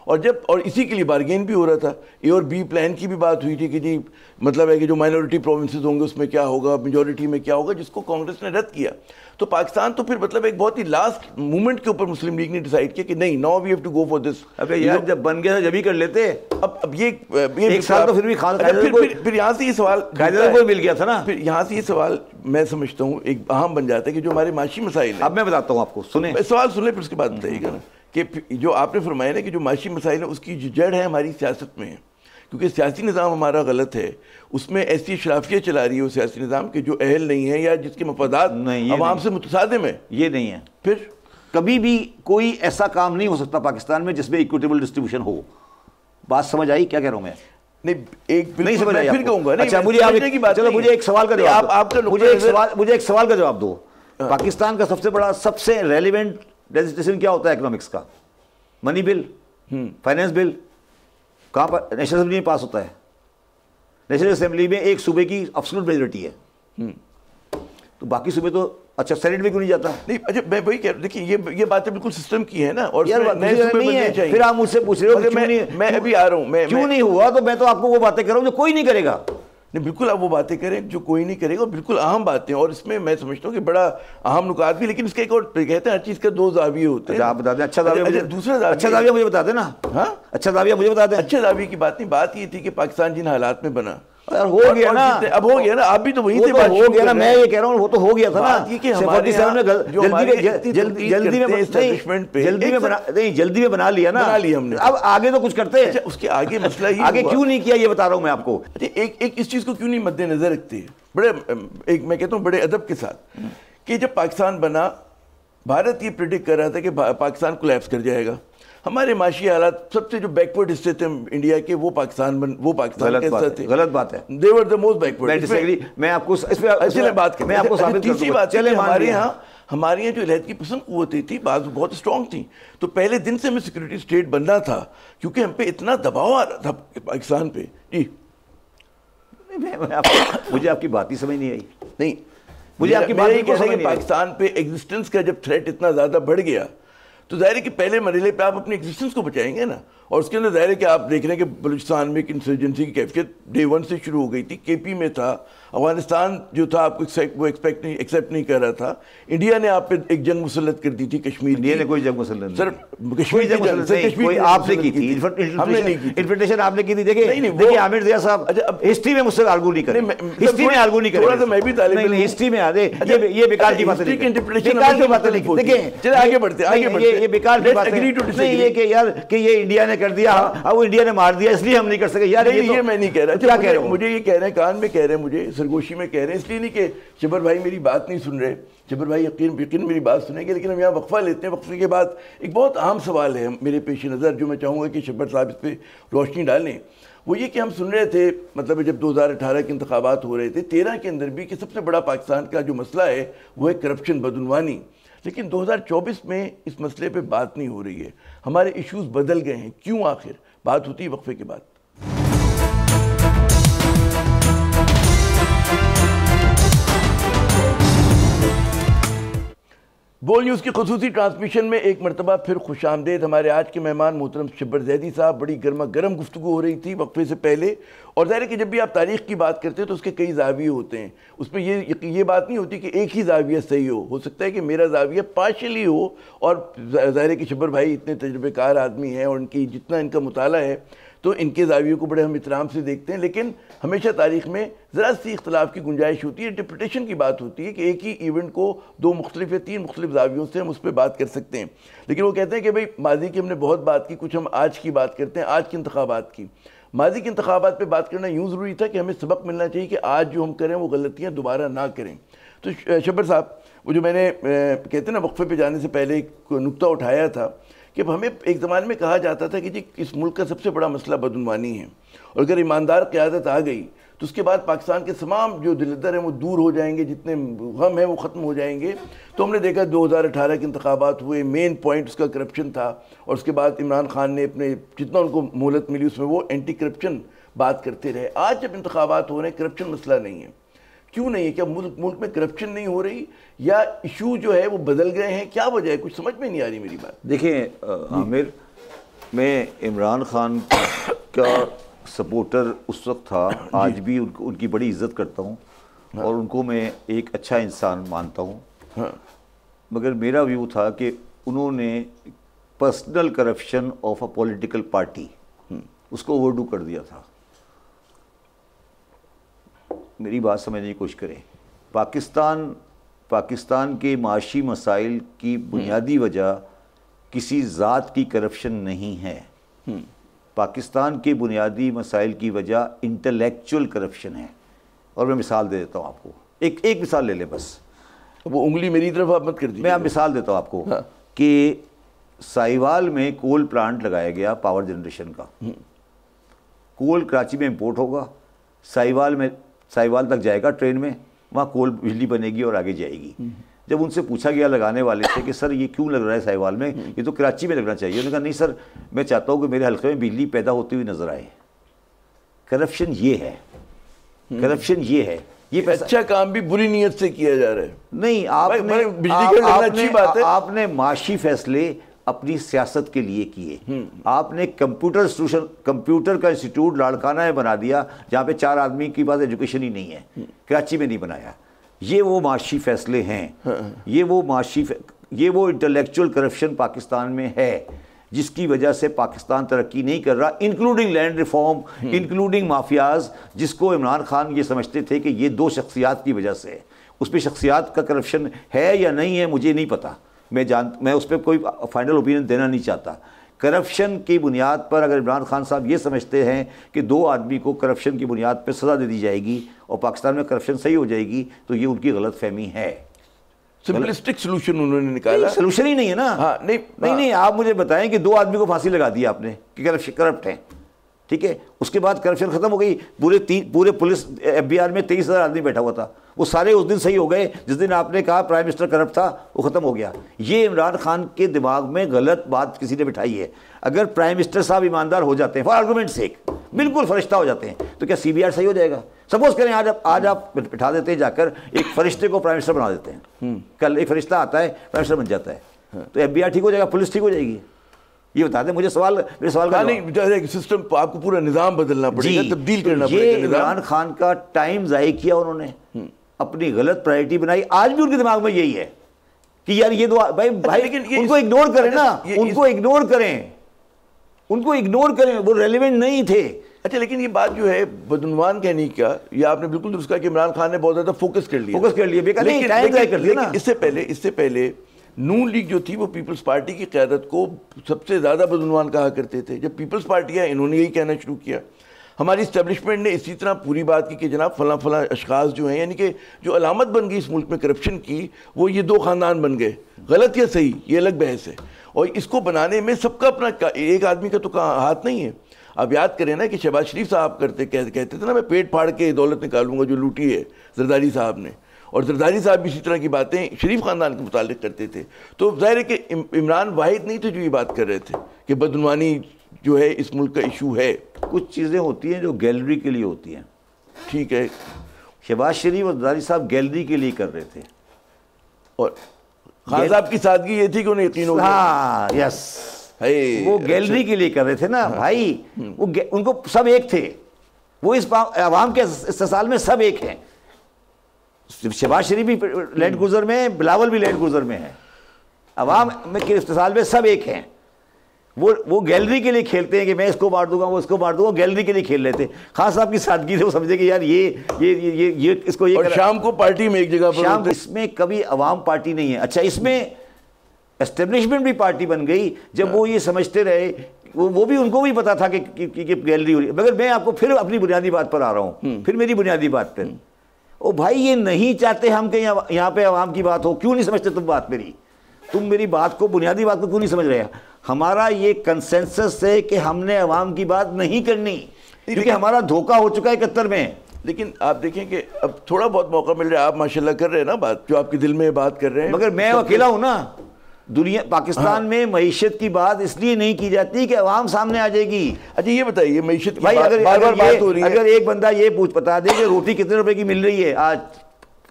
और इसी के लिए बार्गेन भी हो रहा था। A और B प्लान की भी बात हुई थी कि जी मतलब है कि जो माइनॉरिटी प्रोविंसेस होंगे उसमें क्या होगा, मेजॉरिटी में क्या होगा, जिसको कांग्रेस ने रद्द किया। तो पाकिस्तान तो फिर मतलब एक बहुत ही लास्ट मोमेंट के ऊपर मुस्लिम लीग ने डिसाइड किया कि नहीं, now we have to go for this. अबे यार जब बन गया जब ही कर लेते। अब ये एक साल तो फिर भी फिर यहाँ से ये सवाल को मिल गया था ना। फिर यहाँ से ये सवाल मैं समझता हूँ एक अहम बन जाता है कि जो हमारे माशी मसाइल। अब मैं बताता हूँ आपको, सुने सवाल सुन ले फिर उसके बाद बताइएगा ना कि जो आपने फरमाया ना कि जो माशी मसाइल है उसकी जो जड़ है हमारी सियासत में है, क्योंकि सियासी निज़ाम हमारा गलत है। उसमें ऐसी शराफियत चला रही है वो सियासी निज़ाम के जो अहल नहीं है या जिसके मफादात अवाम से मुतसादिम है। ये नहीं है। फिर कभी भी कोई ऐसा काम नहीं हो सकता पाकिस्तान में जिसमें इक्विटेबल डिस्ट्रीब्यूशन हो। बात समझ आई क्या कह रहा हूँ मैं? नहीं, एक नहीं समझ आई, फिर कहूँगा। अच्छा मुझे चलो मुझे एक सवाल का जवाब, मुझे एक सवाल का जवाब दो। पाकिस्तान का सबसे रेलिवेंट लेजिस्लेशन क्या होता है इकोनॉमिक्स का? Money bill, finance bill. कहाँ पर? नेशनल असेंबली में पास होता है। नेशनल असेंबली में एक सूबे की एब्सोल्यूट मेजॉरिटी है। तो बाकी सूबे तो अच्छा सेनेट में क्यों नहीं जाता? नहीं, अच्छा मैं वही कह रहा हूँ, देखिए ये बातें बिल्कुल सिस्टम की है ना। और यार नए सूबे नहीं है। फिर आप मुझसे पूछ रहे हो कि मैं अभी आ रहा हूँ, क्यों नहीं हुआ? तो मैं तो आपको वो बातें कर रहा हूँ जो कोई नहीं करेगा। नहीं, बिल्कुल आप वो बातें करें जो कोई नहीं करेगा, बिल्कुल अहम बातें। और इसमें मैं समझता हूँ कि बड़ा अहम नुकात भी, लेकिन इसका एक और कहते हैं हर चीज़ का 2 जाविये होते हैं। आप बता दें अच्छा जाविया, दूसरा अच्छा जाविया मुझे बता देना। हाँ अच्छा जाविया मुझे बता दें। अच्छा जाविये की बात नहीं, बात ये थी कि पाकिस्तान जिन हालात में बना, यार हो गया ना, अब हो गया ना, आप भी तो वहीं से बात हो गया ना। मैं ये कह रहा हूँ वो तो हो गया था ना। जल्दी में बना लिया ना, हमने। अब आगे तो कुछ करते हैं। उसके आगे मसला ही आगे क्यों नहीं किया ये बता रहा हूँ मैं आपको। एक इस चीज को क्यों नहीं मद्देनजर रखते बड़े, एक मैं कहता हूँ बड़े अदब के साथ, कि जब पाकिस्तान बना भारत ये प्रिडिक्ट कर रहा था कि पाकिस्तान कोलैप्स कर जाएगा। हमारे माशी हालात सबसे जो बैकवर्ड हिस्से थे इंडिया के वो पाकिस्तान के हिस्से थे। गलत बात है। दे वर द मोस्ट बैकवर्ड। मैं आपको इस पे बात मैं आपको साबित कर दूंगा। बात चले हमारे यहाँ जो इलाहियत की पसंद कुव्वतें थी बहुत स्ट्रॉन्ग थी, तो पहले दिन से हमें सिक्योरिटी स्टेट बनना था क्योंकि हम पे इतना दबाव आ रहा था पाकिस्तान पे। जी मुझे आपकी बात ही समझ नहीं आई। नहीं, मुझे आपकी बात ये कहना है कि पाकिस्तान पे एग्जिस्टेंस का जब थ्रेट इतना ज़्यादा बढ़ गया तो जाहिर है कि पहले मरहले पे आप अपनी एग्जिस्टेंस को बचाएंगे ना, और उसके अंदर जाहिर है कि आप देख रहे हैं कि बलूचिस्तान में एक इंसर्जेंसी की कैफियत डे 1 से शुरू हो गई थी। केपी में था, अफगानिस्तान जो था आपको वो एक्सेप्ट नहीं कर रहा था। इंडिया ने आप पे एक जंग मुसल्लत कर दी थी कश्मीर। इंडिया ने कोई जंग मुसल्लत सर कश्मीर आपने की थी, इन्फिल्ट्रेशन आपने की थी। देखिए आमिर ज़िया साहब हिस्ट्री में मुझसे आर्गू नहीं करें, हिस्ट्री में आर्गू नहीं करें। मैं भी तालिब हिस्ट्री में आ दे, ये बेकार की बात है, बेकार की बात है। देखिए आगे बढ़ते ये बेकार की बात नहीं है कि यार कि ये इंडिया ने कर दिया, अब वो इंडिया ने मार दिया इसलिए हम नहीं कर सके। यार ये मैं नहीं कह रहा। क्या कह रहे हो? मुझे ये कह रहे हैं, कान में कह रहे हैं, मुझे सरगोशी में कह रहे हैं, इसलिए नहीं कि जबर भाई मेरी बात नहीं सुन रहे। जबर भाई यकीन मेरी बात सुनेंगे, लेकिन हम यहाँ वक्फा लेते हैं। वक्फे के बाद एक बहुत अहम सवाल है मेरे पेश नज़र जो मैं चाहूँगा कि शब्बर साहब इस पर रोशनी डालें। वो ये कि हम सुन रहे थे मतलब जब 2018 के इंतखाबात हो रहे थे 13 के अंदर भी कि सबसे बड़ा पाकिस्तान का जो मसला है वो है करप्शन, बदउनवानी। लेकिन 2024 में इस मसले पे बात नहीं हो रही है। हमारे इश्यूज़ बदल गए हैं, क्यों? आखिर बात होती है वक्फे के बाद। बोल न्यूज़ की खुसूसी ट्रांसमिशन में एक मरतबा फिर खुश आमदेद। हमारे आज के मेहमान मोहतरम शब्बर ज़ैदी साहब। बड़ी गर्मा गर्म गुफ्तगू हो रही थी वक्फे से पहले, और ज़ाहिर है कि जब भी आप तारीख़ की बात करते हैं तो उसके कई ज़ाविये होते हैं। उसमें ये बात नहीं होती कि एक ही ज़ाविया सही हो सकता है कि मेरा ज़ाविया पार्शली हो, और ज़ाहिर है कि शब्बर भाई इतने तजुर्बेकार आदमी हैं और इनकी जितना इनका मुताला है तो इनके ज़ावियों को बड़े हम इत्तराम से देखते हैं। लेकिन हमेशा तारीख़ में ज़रा सी इख्तलाफ की गुंजाइश होती है, इंटरप्रिटेशन की बात होती है कि एक ही इवेंट को 2 मुख्तलिफ या 3 मुख्तलिफ ज़ावियों से हम उस पर बात कर सकते हैं। लेकिन वो कहते हैं कि भाई माजी की हमने बहुत बात की, कुछ हम आज की बात करते हैं, आज के इंतखाबात की। माजी के इंतखाबात पर बात करना यूँ ज़रूरी था कि हमें सबक मिलना चाहिए कि आज जो हम करें वो गलतियाँ दोबारा ना करें। तो शब्बर साहब, वो जो मैंने कहते हैं ना वक्फे पर जाने से पहले एक नुक्ता उठाया था कि हमें एक ज़माने में कहा जाता था कि जी इस मुल्क का सबसे बड़ा मसला बदउनवानी है, और अगर ईमानदार क़यादत आ गई तो उसके बाद पाकिस्तान के तमाम जो दिलदर हैं वो दूर हो जाएंगे, जितने गम हैं वो ख़त्म हो जाएंगे। तो हमने देखा 2018 के इंतखाबात हुए, मेन पॉइंट उसका करप्शन था, और उसके बाद इमरान खान ने अपने जितना उनको मोहलत मिली उसमें वो एंटी करप्शन बात करते रहे। आज जब इंतखाबात हो रहे हैं करप्शन मसला नहीं है, क्यों नहीं है? क्या मुल्क में करप्शन नहीं हो रही या इशू जो है वो बदल गए हैं? क्या वजह है? कुछ समझ में नहीं आ रही मेरी बात। देखिए आमिर, मैं इमरान खान का सपोर्टर उस वक्त था, आज भी उनकी बड़ी इज्जत करता हूँ। हाँ। और उनको मैं एक अच्छा इंसान मानता हूँ। हाँ। मगर मेरा व्यू था कि उन्होंने personal corruption of a political party उसको ओवरडू कर दिया था। मेरी बात समझने की कोशिश करें। पाकिस्तान के माशी मसाइल की बुनियादी वजह किसी ज़ात की करप्शन नहीं है। पाकिस्तान के बुनियादी मसाइल की वजह इंटेलेक्चुअल करप्शन है। और मैं मिसाल दे देता हूँ आपको, एक मिसाल ले ले बस। वो उंगली मेरी तरफ आप मत कर दीजिए। मैं आप मिसाल देता हूँ आपको। हाँ। कि साहिवाल में कोल प्लांट लगाया गया पावर जनरेशन का। कोल कराची में इंपोर्ट होगा, साहिवाल तक जाएगा ट्रेन में, वहाँ कोल बिजली बनेगी और आगे जाएगी। जब उनसे पूछा गया लगाने वाले से कि सर ये क्यों लग रहा है साहिवाल में, ये तो कराची में लगना चाहिए। उन्होंने कहा नहीं सर, मैं चाहता हूँ कि मेरे हल्के में बिजली पैदा होती हुई नजर आए। करप्शन ये है, करप्शन ये है। ये अच्छा काम भी बुरी नीयत से किया जा रहा है। नहीं, आपने माशी फैसले अपनी सियासत के लिए किए। आपने कंप्यूटर का इंस्टीट्यूट लाड़काना में बना दिया जहाँ पे 4 आदमी की पास एजुकेशन ही नहीं है, कराची में नहीं बनाया। ये वो माशी फैसले हैं। ये वो इंटेलेक्चुअल करप्शन पाकिस्तान में है जिसकी वजह से पाकिस्तान तरक्की नहीं कर रहा, including land reform, including mafias, जिसको इमरान खान ये समझते थे कि ये 2 शख्सियात की वजह से। उस पर शख्सियात का करप्शन है या नहीं है मुझे नहीं पता, मैं उस पर कोई फाइनल ओपिनियन देना नहीं चाहता। करप्शन की बुनियाद पर अगर इमरान खान साहब ये समझते हैं कि 2 आदमी को करप्शन की बुनियाद पर सज़ा दे दी जाएगी और पाकिस्तान में करप्शन सही हो जाएगी, तो ये उनकी गलत फहमी है। सिंपलिस्टिक सोल्यूशन उन्होंने निकाला। सोल्यूशन ही नहीं है ना। हाँ, नहीं, आप मुझे बताएं कि 2 आदमी को फांसी लगा दी आपने कि करप्ट हैं, ठीक है, उसके बाद करप्शन खत्म हो गई। पूरे पुलिस FBI में 23,000 आदमी बैठा हुआ था, वो सारे उस दिन सही हो गए जिस दिन आपने कहा प्राइम मिनिस्टर करप्ट था, वो खत्म हो गया। ये इमरान खान के दिमाग में गलत बात किसी ने बिठाई है। अगर प्राइम मिनिस्टर साहब ईमानदार हो जाते हैं, फॉर आर्गूमेंट सेक, बिल्कुल फरिश्ता हो जाते हैं, तो क्या CBI सही हो जाएगा? सपोज करें आज आप बिठा देते हैं, जाकर एक फरिश्ते को प्राइम मिनिस्टर बना देते हैं, कल एक फरिश्ता आता है प्राइम मिनिस्टर बन जाता है, तो FBI ठीक हो जाएगा, पुलिस ठीक हो जाएगी? ये बता दें मुझे। मेरे सवाल का नहीं, सिस्टम आपको पूरा निज़ाम बदलना पड़ेगा, तब्दील करना पड़ेगा। ये इमरान खान का टाइम ज़ाय किया उन्होंने, अपनी गलत प्रायोरिटी बनाई। आज भी उनके दिमाग में यही है कि यार ये 2 भाई लेकिन उनको इग्नोर करें ना, उनको इग्नोर करें, वो रेलिवेंट नहीं थे। अच्छा, लेकिन ये बात जो है बदनवान कहने का, ये आपने बिल्कुल दुरुस्त कहा कि इमरान खान ने बहुत ज़्यादा फोकस कर लिया, इससे पहले नून लीग जो थी वो पीपल्स पार्टी की क़यादत को सबसे ज़्यादा बदनवान कहा करते थे। जब पीपल्स पार्टी है, इन्होंने यही कहना शुरू किया। हमारी इस्टेब्लिशमेंट ने इसी तरह पूरी बात की कि जनाब फलां फलां अशखास जो हैं, यानी कि जो अलामत बन गई इस मुल्क में करप्शन की, वो ये 2 ख़ानदान बन गए। गलत या सही, ये अलग बहस है, और इसको बनाने में सबका अपना, एक आदमी का तो हाथ नहीं है। आप याद करें ना कि शहबाज शरीफ साहब कहते थे ना, मैं पेट फाड़ के दौलत निकालूंगा जो लूटी है जरदारी साहब ने, और जरदारी साहब भी इसी तरह की बातें शरीफ ख़ानदान के मुतालिक करते थे। तो ज़ाहिर है कि इमरान वाहिद नहीं थे जो ये बात कर रहे थे कि बदनवानी जो है इस मुल्क का इशू है। कुछ चीज़ें होती हैं जो गैलरी के लिए होती हैं, ठीक है। शहबाज शरीफ और जरदारी साहब गैलरी के लिए कर रहे थे, और खान साहब की सादगी ये थी कि उन्हें यकीन हो गया। हाँ, यस, वो गैलरी के लिए कर रहे थे ना भाई। वो उनको सब एक थे, वो इस आवाम के इस्तेसाल में सब एक हैं। शहबाज शरीफ भी लैंड क्रूजर में, बिलावल भी लैंड क्रूजर में है, अवाम के इस्तेसाल में सब एक हैं। वो गैलरी के लिए खेलते हैं कि मैं इसको मार दूंगा, वो इसको मार दूंगा, गैलरी के लिए खेल लेते। खान साहब की सादगी से वो समझे कि यार ये इसको ये, और शाम को पार्टी में एक जगह पर, शाम इसमें कभी अवाम पार्टी नहीं है। अच्छा, इसमें एस्टेब्लिशमेंट भी पार्टी बन गई जब वो ये समझते रहे, वो भी, उनको भी पता था कि गैलरी हो रही है। मगर मैं आपको फिर अपनी बुनियादी बात पर आ रहा हूँ, फिर मेरी बुनियादी बात पर। ओ भाई, ये नहीं चाहते हम कि यहाँ पे अवाम की बात हो। क्यों नहीं समझते तुम बात मेरी? तुम मेरी बात को, बुनियादी बात को क्यों नहीं समझ रहे? हमारा ये कंसेंसस है कि हमने अवाम की बात नहीं करनी, क्योंकि हमारा धोखा हो चुका है 71 में। लेकिन आप देखें कि अब थोड़ा बहुत मौका मिल रहा है, आप माशाल्लाह कर रहे हैं ना बात, जो आपके दिल में बात कर रहे हैं। मगर मैं अकेला हूँ ना दुनिया, पाकिस्तान में मईशत की बात इसलिए नहीं की जाती कि अवाम सामने आ जाएगी। अच्छा, ये बताइए मईशत की भाई, बार बात हो रही है। अगर एक बंदा ये बता दे कि रोटी कितने रुपए की मिल रही है आज,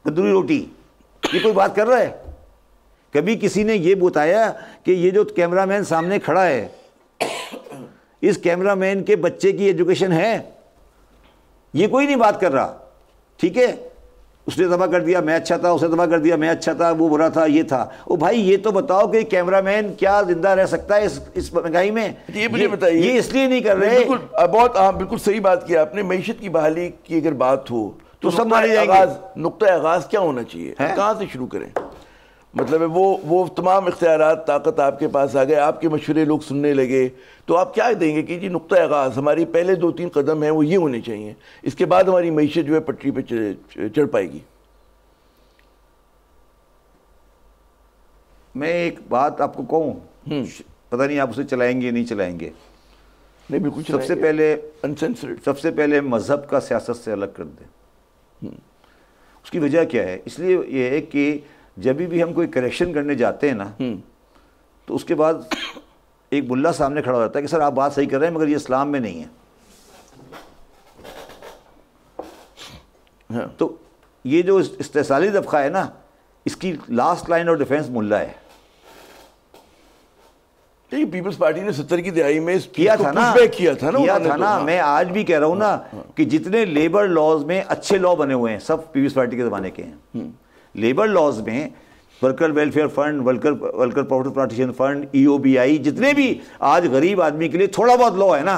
तंदूरी रोटी, ये कोई बात कर रहा है? कभी किसी ने ये बताया कि ये जो कैमरामैन सामने खड़ा है, इस कैमरामैन के बच्चे की एजुकेशन है? ये कोई नहीं बात कर रहा। ठीक है, उसने तबाह कर दिया, मैं अच्छा था, उसने तबाह कर दिया, मैं अच्छा था, वो बुरा था, ये था। ओ भाई, ये तो बताओ कि कैमरामैन क्या जिंदा रह सकता है इस महंगाई में? ये मुझे बताइए। ये इसलिए नहीं कर रहे। बिल्कुल, बहुत बिल्कुल सही बात की आपने। मईशत की बहाली की अगर बात हो तो सब मारे जाएंगे। नुक्ता आगाज क्या होना चाहिए, कहाँ से शुरू करें? मतलब है वो तमाम इख्तियारात, ताकत आपके पास आ गए, आपके मशवरे लोग सुनने लगे, तो आप क्या देंगे कि जी नुक्ता आगाज़ हमारी पहले 2-3 कदम हैं वो ये होने चाहिए, इसके बाद हमारी मईशत जो है पटरी पे चढ़ पाएगी? मैं एक बात आपको कहूँ, पता नहीं आप उसे चलाएंगे नहीं चलाएंगे। नहीं, बिल्कुल। सबसे पहले अनसेंसर्ड, सबसे पहले मज़हब का सियासत से अलग कर दें। उसकी वजह क्या है? इसलिए ये है कि जब भी हम कोई करेक्शन करने जाते हैं ना, तो उसके बाद एक मुल्ला सामने खड़ा हो जाता है कि सर आप बात सही कर रहे हैं, मगर ये इस्लाम में नहीं है। हाँ। तो ये जो इस्तेसाली दफ़ा है ना, इसकी लास्ट लाइन ऑफ डिफेंस मुल्ला है। पीपल्स पार्टी ने 70 की दहाई में किया था ना। तो, मैं आज भी कह रहा हूँ ना कि जितने लेबर लॉज में अच्छे लॉ बने हुए हैं सब पीपल्स पार्टी के ज़माने के हैं। लेबर लॉज में worker welfare fund, worker profit partition fund, EOBI, जितने भी आज गरीब आदमी के लिए थोड़ा बहुत लॉ है ना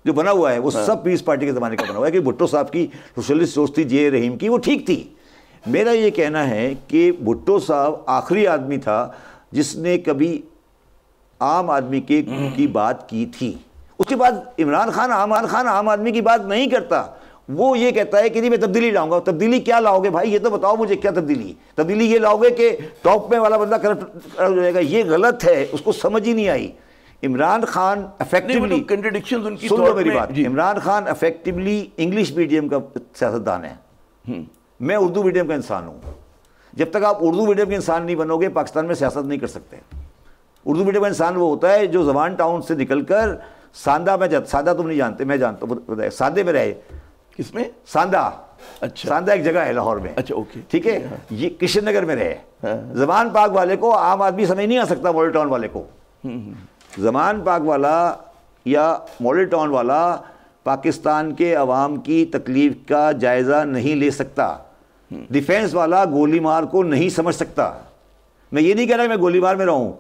जो बना हुआ है, वो सब पीपल्स पार्टी के ज़माने का बना हुआ है। कि भुट्टो साहब की सोशलिस्ट सोच थी, जे रहीम की, वो ठीक थी। मेरा ये कहना है कि भुट्टो साहब आखिरी आदमी था जिसने कभी आम आदमी की बात की थी। उसके बाद इमरान खान आम आदमी की बात नहीं करता। वो ये कहता है कि नहीं मैं तब्दीली लाऊंगा। तब्दीली क्या लाओगे भाई, ये तो बताओ मुझे, क्या तब्दीली? तब्दीली ये लाओगे कि टॉप में वाला बंदा करप्ट हो जाएगा, ये गलत है, उसको समझ ही नहीं आई। इमरान खान इफेक्टिवली, कंट्रडिक्शंस उनकी, सुन लो मेरी बात, Imran Khan effectively English medium का सियासतदान है, मैं उर्दू मीडियम का इंसान हूँ। जब तक आप उर्दू मीडियम के इंसान नहीं बनोगे पाकिस्तान में सियासत नहीं कर सकते। उर्दू मीडियम का इंसान वो होता है जो जवान टाउन से निकलकर सांदा में सांदा तुम नहीं जानते, मैं जानता हूँ, सांदे में रहे। किसमें? सांदा। अच्छा, सांदा एक जगह है लाहौर में। अच्छा, ओके, ठीक है, ये किशन नगर में रहे। जमान पाक वाले को आम आदमी समझ नहीं आ सकता, मॉडल टाउन वाले को। जमान पाक वाला या मॉडल टाउन वाला पाकिस्तान के अवाम की तकलीफ का जायज़ा नहीं ले सकता। डिफेंस वाला गोली मार को नहीं समझ सकता। मैं ये नहीं कह रहा कि मैं गोली मार में रहूं,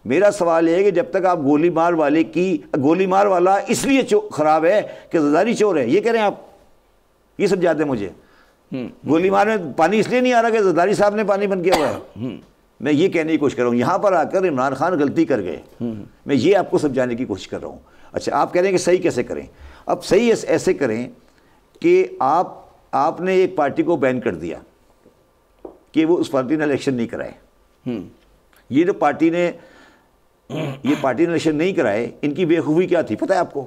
मेरा सवाल यह है कि जब तक आप गोली मार वाले की, गोली मार वाला इसलिए खराब है कि ज़रदारी चोर है, ये कह रहे हैं आप, ये समझा दें मुझे। गोली मार में पानी इसलिए नहीं आ रहा कि ज़रदारी साहब ने पानी बंद किया हुआ है। मैं ये कहने की कोशिश कर रहा हूँ, यहाँ पर आकर इमरान खान गलती कर गए, मैं ये आपको समझाने की कोशिश कर रहा हूँ। अच्छा, आप कह रहे हैं कि सही कैसे करें? अब सही ऐसे करें कि आपने एक पार्टी को बैन कर दिया कि वो उस पार्टी ने इलेक्शन नहीं कराए। ये जो पार्टी ने इलेक्शन नहीं कराए, इनकी बेवकूफ़ी क्या थी पता है आपको?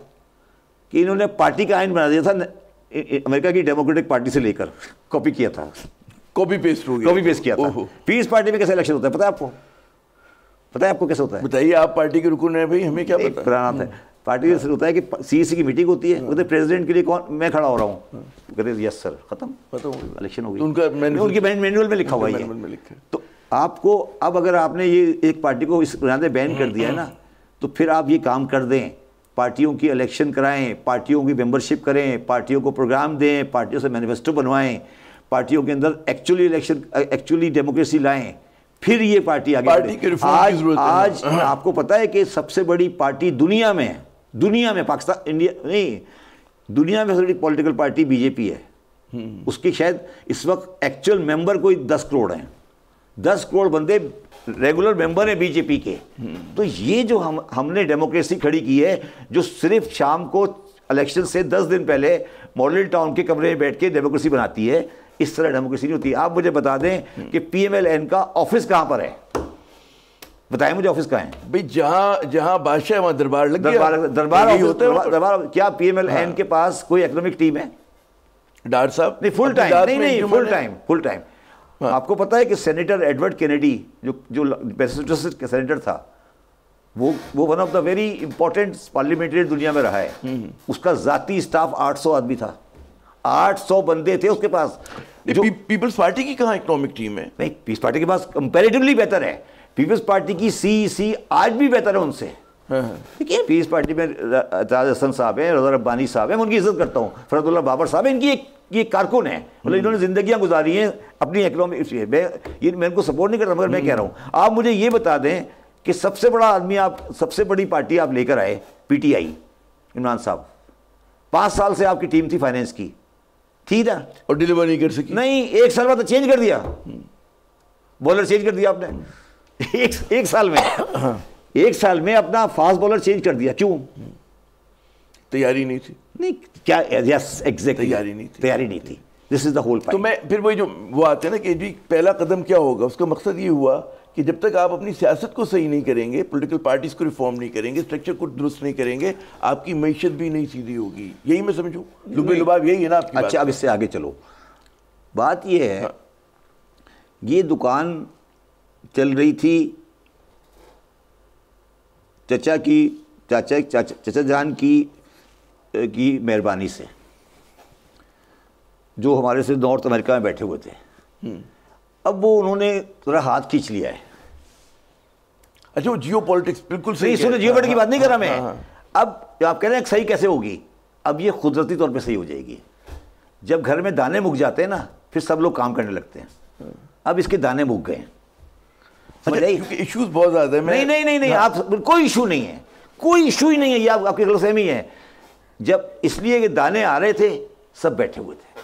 कि इन्होंने पार्टी का आइन बना दिया था अमेरिका की डेमोक्रेटिक पार्टी से लेकर, कॉपी किया था, कॉपी पेस्ट हो गया, कॉपी पेस्ट किया था। पीस पार्टी में कैसे इलेक्शन होता है पता है आपको? पता है आपको कैसे होता है? बताइए, आप पार्टी के रुकन है भाई, हमें क्या पता? पुराना है, पार्टी से होता है कि सीईसी की मीटिंग होती है, कहते प्रेसिडेंट के लिए कौन, मैं खड़ा हो रहा हूँ, कहते यस सर, खत्म, इलेक्शन हो गई। उनका उनकी मैनुअल में लिखा हुआ है। तो आपको अब अगर आपने ये एक पार्टी को इस बुनियाद बैन कर दिया है ना, तो फिर आप ये काम कर दें, पार्टियों की इलेक्शन कराएं, पार्टियों की मेंबरशिप करें, पार्टियों को प्रोग्राम दें, पार्टियों से मैनिफेस्टो बनवाएं, पार्टियों के अंदर एक्चुअली डेमोक्रेसी लाएं, फिर ये पार्टी आगे बढ़े। आज आपको पता है कि सबसे बड़ी पार्टी दुनिया में पाकिस्तान, इंडिया नहीं, दुनिया में सबसे बड़ी पॉलिटिकल पार्टी बीजेपी है। उसकी शायद इस वक्त एक्चुअल मेंबर कोई 10 करोड़ हैं, 10 करोड़ बंदे रेगुलर मेंबर है बीजेपी के। तो ये जो हमने डेमोक्रेसी खड़ी की है, जो सिर्फ शाम को इलेक्शन से 10 दिन पहले मॉडल टाउन के कमरे में बैठ के डेमोक्रेसी बनाती है, इस तरह डेमोक्रेसी नहीं होती। आप मुझे बता दें कि पीएमएलएन का ऑफिस कहां पर है? बताएं मुझे, ऑफिस कहां है भाई? जहां बादशाह वहां दरबार लग गया। दरबार क्या पीएमएलएन के पास कोई इकोनॉमिक टीम है? डार साहब नहीं, फुल टाइम, फुल टाइम। आपको पता है कि सेनेटर एडवर्ड केनेडी जो मैसाचुसेट्स का सेनेटर था, वो one of the very important parliamentarian दुनिया में रहा है। उसका जाती स्टाफ 800 आदमी था, 800 बंदे थे उसके पास। जो पीपल्स पार्टी की कहाँ इकोनॉमिक टीम है? नहीं, पीपल्स पार्टी के पास कंपैरेटिवली बेहतर है। पीपल्स पार्टी की सीईसी आज भी बेहतर है उनसे। देखिए, पीपल्स पार्टी में ताज हसन साहब हैं, रज़ा रब्बानी साहब हैं, मैं उनकी इज्जत करता हूँ, फरदुल्ला बाबर साहब हैं, इनकी ये कारकुन है, मतलब इन्होंने जिंदगियां गुजारी हैं अपनी इकोनॉमिक। मैं इनको सपोर्ट नहीं करता, मगर मैं कह रहा हूँ, आप मुझे ये बता दें कि सबसे बड़ा आदमी आप, सबसे बड़ी पार्टी आप लेकर आए, पीटीआई, इमरान साहब, 5 साल से आपकी टीम थी फाइनेंस की, थी ना, और डिलीवर नहीं कर सकी। नहीं, 1 साल बाद तो चेंज कर दिया, बॉलर चेंज कर दिया आपने। एक साल में 1 साल में अपना फास्ट बॉलर चेंज कर दिया। क्यों? तैयारी नहीं थी। नहीं, क्या? यस, एग्जैक्टली, तैयारी नहीं थी। This is the whole point. तो मैं फिर वही जो वो आते हैं ना कि जी पहला कदम क्या होगा, उसका मकसद ये हुआ कि जब तक आप अपनी सियासत को सही नहीं करेंगे, पॉलिटिकल पार्टीज को रिफॉर्म नहीं करेंगे, स्ट्रक्चर को दुरुस्त नहीं करेंगे, आपकी मैशत भी नहीं सीधी होगी। यही मैं समझूं, लुबे लुबाब यही है ना आपकी? अच्छा, अब इससे आगे चलो। बात ये है, ये दुकान चल रही थी चाचा जान की मेहरबानी से, जो हमारे से नॉर्थ अमेरिका में बैठे हुए थे। अब वो उन्होंने थोड़ा हाथ खींच लिया है। अच्छा, वो जियो पॉलिटिक्स बिल्कुल सही। सुनो, जियो पॉलिटिक्स की बात नहीं कर रहा मैं। अब आप कह रहे हैं सही कैसे होगी? अब ये कुदरती तौर पे सही हो जाएगी। जब घर में दाने मुक जाते हैं ना, फिर सब लोग काम करने लगते हैं। अब इसके दाने मुक गए। क्योंकि इश्यूज बहुत ज्यादा है। नहीं, आप कोई इशू नहीं है, कोई इशू ही नहीं है, ये आपकी गलतफहमी है। जब इसलिए कि दाने आ रहे थे, सब बैठे हुए थे,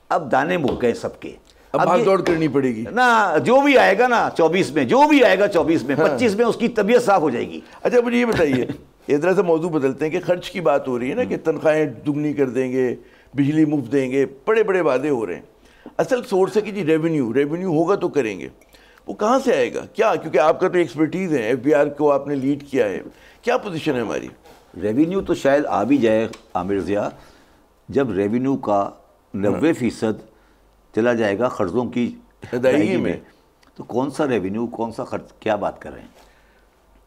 अब दाने मुक गए सबके। अब भाग दौड़ करनी पड़ेगी ना, जो भी आएगा ना 24 में, जो भी आएगा 24 में, 25 में उसकी तबीयत साफ हो जाएगी। अच्छा, मुझे ये बताइए, इस तरह से मौजू बदलते हैं कि खर्च की बात हो रही है ना, कि तनख्वाहें दुगनी कर देंगे, बिजली मुफ्त देंगे, बड़े बड़े वादे हो रहे हैं। असल सोर्स है कि जी रेवेन्यू होगा तो करेंगे, वो कहाँ से आएगा क्या? क्योंकि आपका तो एक्सपर्टीज़ है, FBR को आपने लीड किया है, क्या पोजीशन है हमारी? रेवेन्यू तो शायद आ भी जाए आमिर ज़िया, जब रेवेन्यू का 90% चला जाएगा खर्चों की अदायगी में, तो कौन सा रेवेन्यू, कौन सा खर्च, क्या बात कर रहे हैं?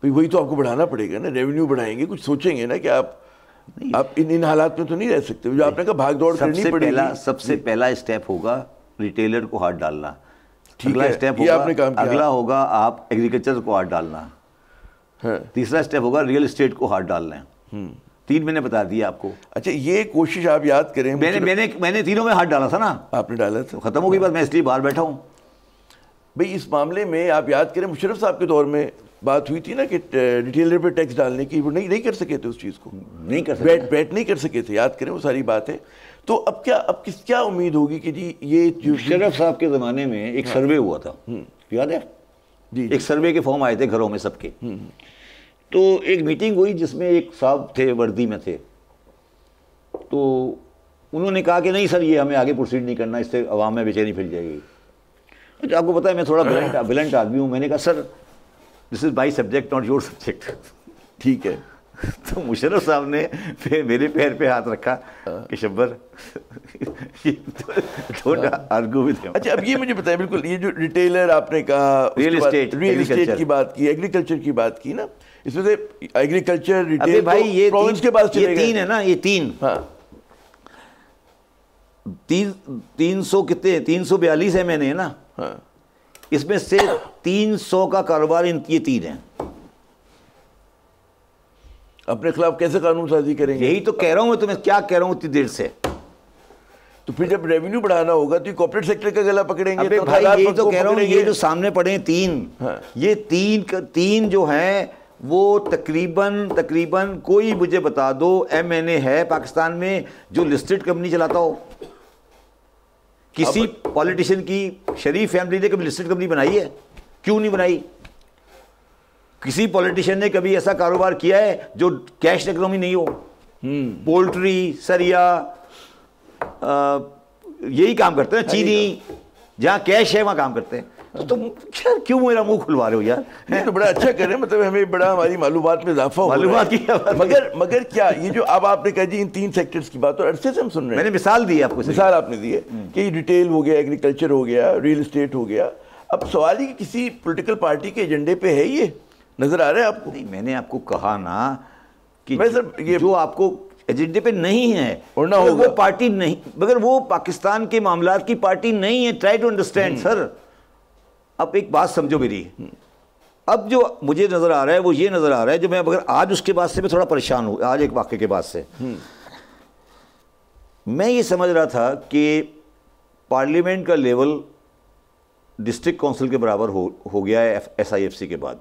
भाई वही तो आपको बढ़ाना पड़ेगा ना, रेवेन्यू बढ़ाएंगे, कुछ सोचेंगे ना कि आप इन हालात में तो नहीं रह सकते। जो आपने कहा भाग दौड़ करनी पड़ेगी। सबसे पहला स्टेप होगा रिटेलर को हाथ डालना, अगला स्टेप होगा, अगला होगा आप एग्रीकल्चर को हाथ डालना, हाँ। तीसरा स्टेप होगा रियल एस्टेट को हाथ डालना। 3 मैंने बता दिया आपको। अच्छा, ये कोशिश आप याद करें, मैंने तीनों में हाथ डाला था ना। आपने डाला था, खत्म हो गई बात, मैं इसलिए बाहर बैठा हूँ। भाई इस मामले में आप याद करें, मुशर्रफ साहब के दौर में बात हुई थी ना कि रिटेलर पे टैक्स डालने की, वो नहीं कर सके थे उस चीज़ को, नहीं कर सके, बैट नहीं कर सके थे, याद करें वो सारी बात है। तो अब क्या उम्मीद होगी कि जी ये जो मुशर्रफ साहब के ज़माने में एक सर्वे हुआ था, याद है जी? एक सर्वे के फॉर्म आए थे घरों में सबके, तो एक मीटिंग हुई जिसमें एक साहब थे, वर्दी में थे, तो उन्होंने कहा कि नहीं सर, ये हमें आगे प्रोसीड नहीं करना, इससे अवाम में बेचैनी फैल जाएगी। तो आपको पता है मैं थोड़ा ब्लंट आदमी हूँ, मैंने कहा sir this is my subject not your subject. ठीक है। तो मुशर्रफ साहब ने फिर मेरे पैर पे हाथ रखा कि शब्बर थोड़ा आर्गू भी थे। अच्छा, अब ये मुझे बताएं, बिल्कुल ये जो रिटेलर आपने कहा, रियल एस्टेट की बात की, एग्रीकल्चर की बात की ना, इसमें से एग्रीकल्चर, रिटेल, भाई ये प्रोविंस के पास ये 3 है ना, ये 3, हाँ 300 कितने, 342 है मैंने, है ना, हाँ। इसमें से 300 का कारोबार ये 3 है। अपने खिलाफ कैसे कानून साजी करेंगे? यही तो कह रहा हूं मैं तुम्हें, क्या कह रहा हूं इतनी देर से। तो फिर जब रेवेन्यू बढ़ाना होगा तो कॉर्पोरेट सेक्टर का गला पकड़ेंगे। अबे तो भाई ये तो कह रहा हूं, ये जो सामने पड़े 3, हाँ। ये 3 जो हैं वो तकरीबन कोई मुझे बता दो MNA है पाकिस्तान में जो लिस्टेड कंपनी चलाता हो? किसी पॉलिटिशियन की शरीफ फैमिली ने कभी लिस्टेड कंपनी बनाई है? क्यों नहीं बनाई? किसी पॉलिटिशियन ने कभी ऐसा कारोबार किया है जो कैश इकोनॉमी नहीं हो? पोल्ट्री, सरिया, यही काम करते हैं। चीनी, जहां कैश है वहां काम करते हैं। तो तुम क्यों मेरा मुंह खुलवा रहे हो यार? नहीं तो बड़ा अच्छा कर रहे हैं, मतलब हमें बड़ा हमारी मालूमात में इजाफा हो रहा है। मगर क्या ये जो अब आपने कहा जी इन 3 सेक्टर्स की बात, और अरसे से हम सुन रहे हैं, मैंने मिसाल दी आपको, मिसाल आपने दी है कि रिटेल हो गया, एग्रीकल्चर हो गया, रियल एस्टेट हो गया। अब सवाल ही किसी पॉलिटिकल पार्टी के एजेंडे पे है, ये नजर आ रहा है आपको? नहीं, मैंने आपको कहा ना कि ये जो आपको एजेंडे पे नहीं है, और ना होगा, वो पार्टी नहीं, मगर वो पाकिस्तान के मामलात की पार्टी नहीं है। Try to understand sir. अब एक बात समझो मेरी, अब जो मुझे नजर आ रहा है वो ये नजर आ रहा है, जो मैं अगर आज उसके बाद से मैं थोड़ा परेशान हूं, आज एक वाक्य के बाद से मैं ये समझ रहा था कि पार्लियामेंट का लेवल डिस्ट्रिक्ट काउंसिल के बराबर हो गया है SIFC के बाद।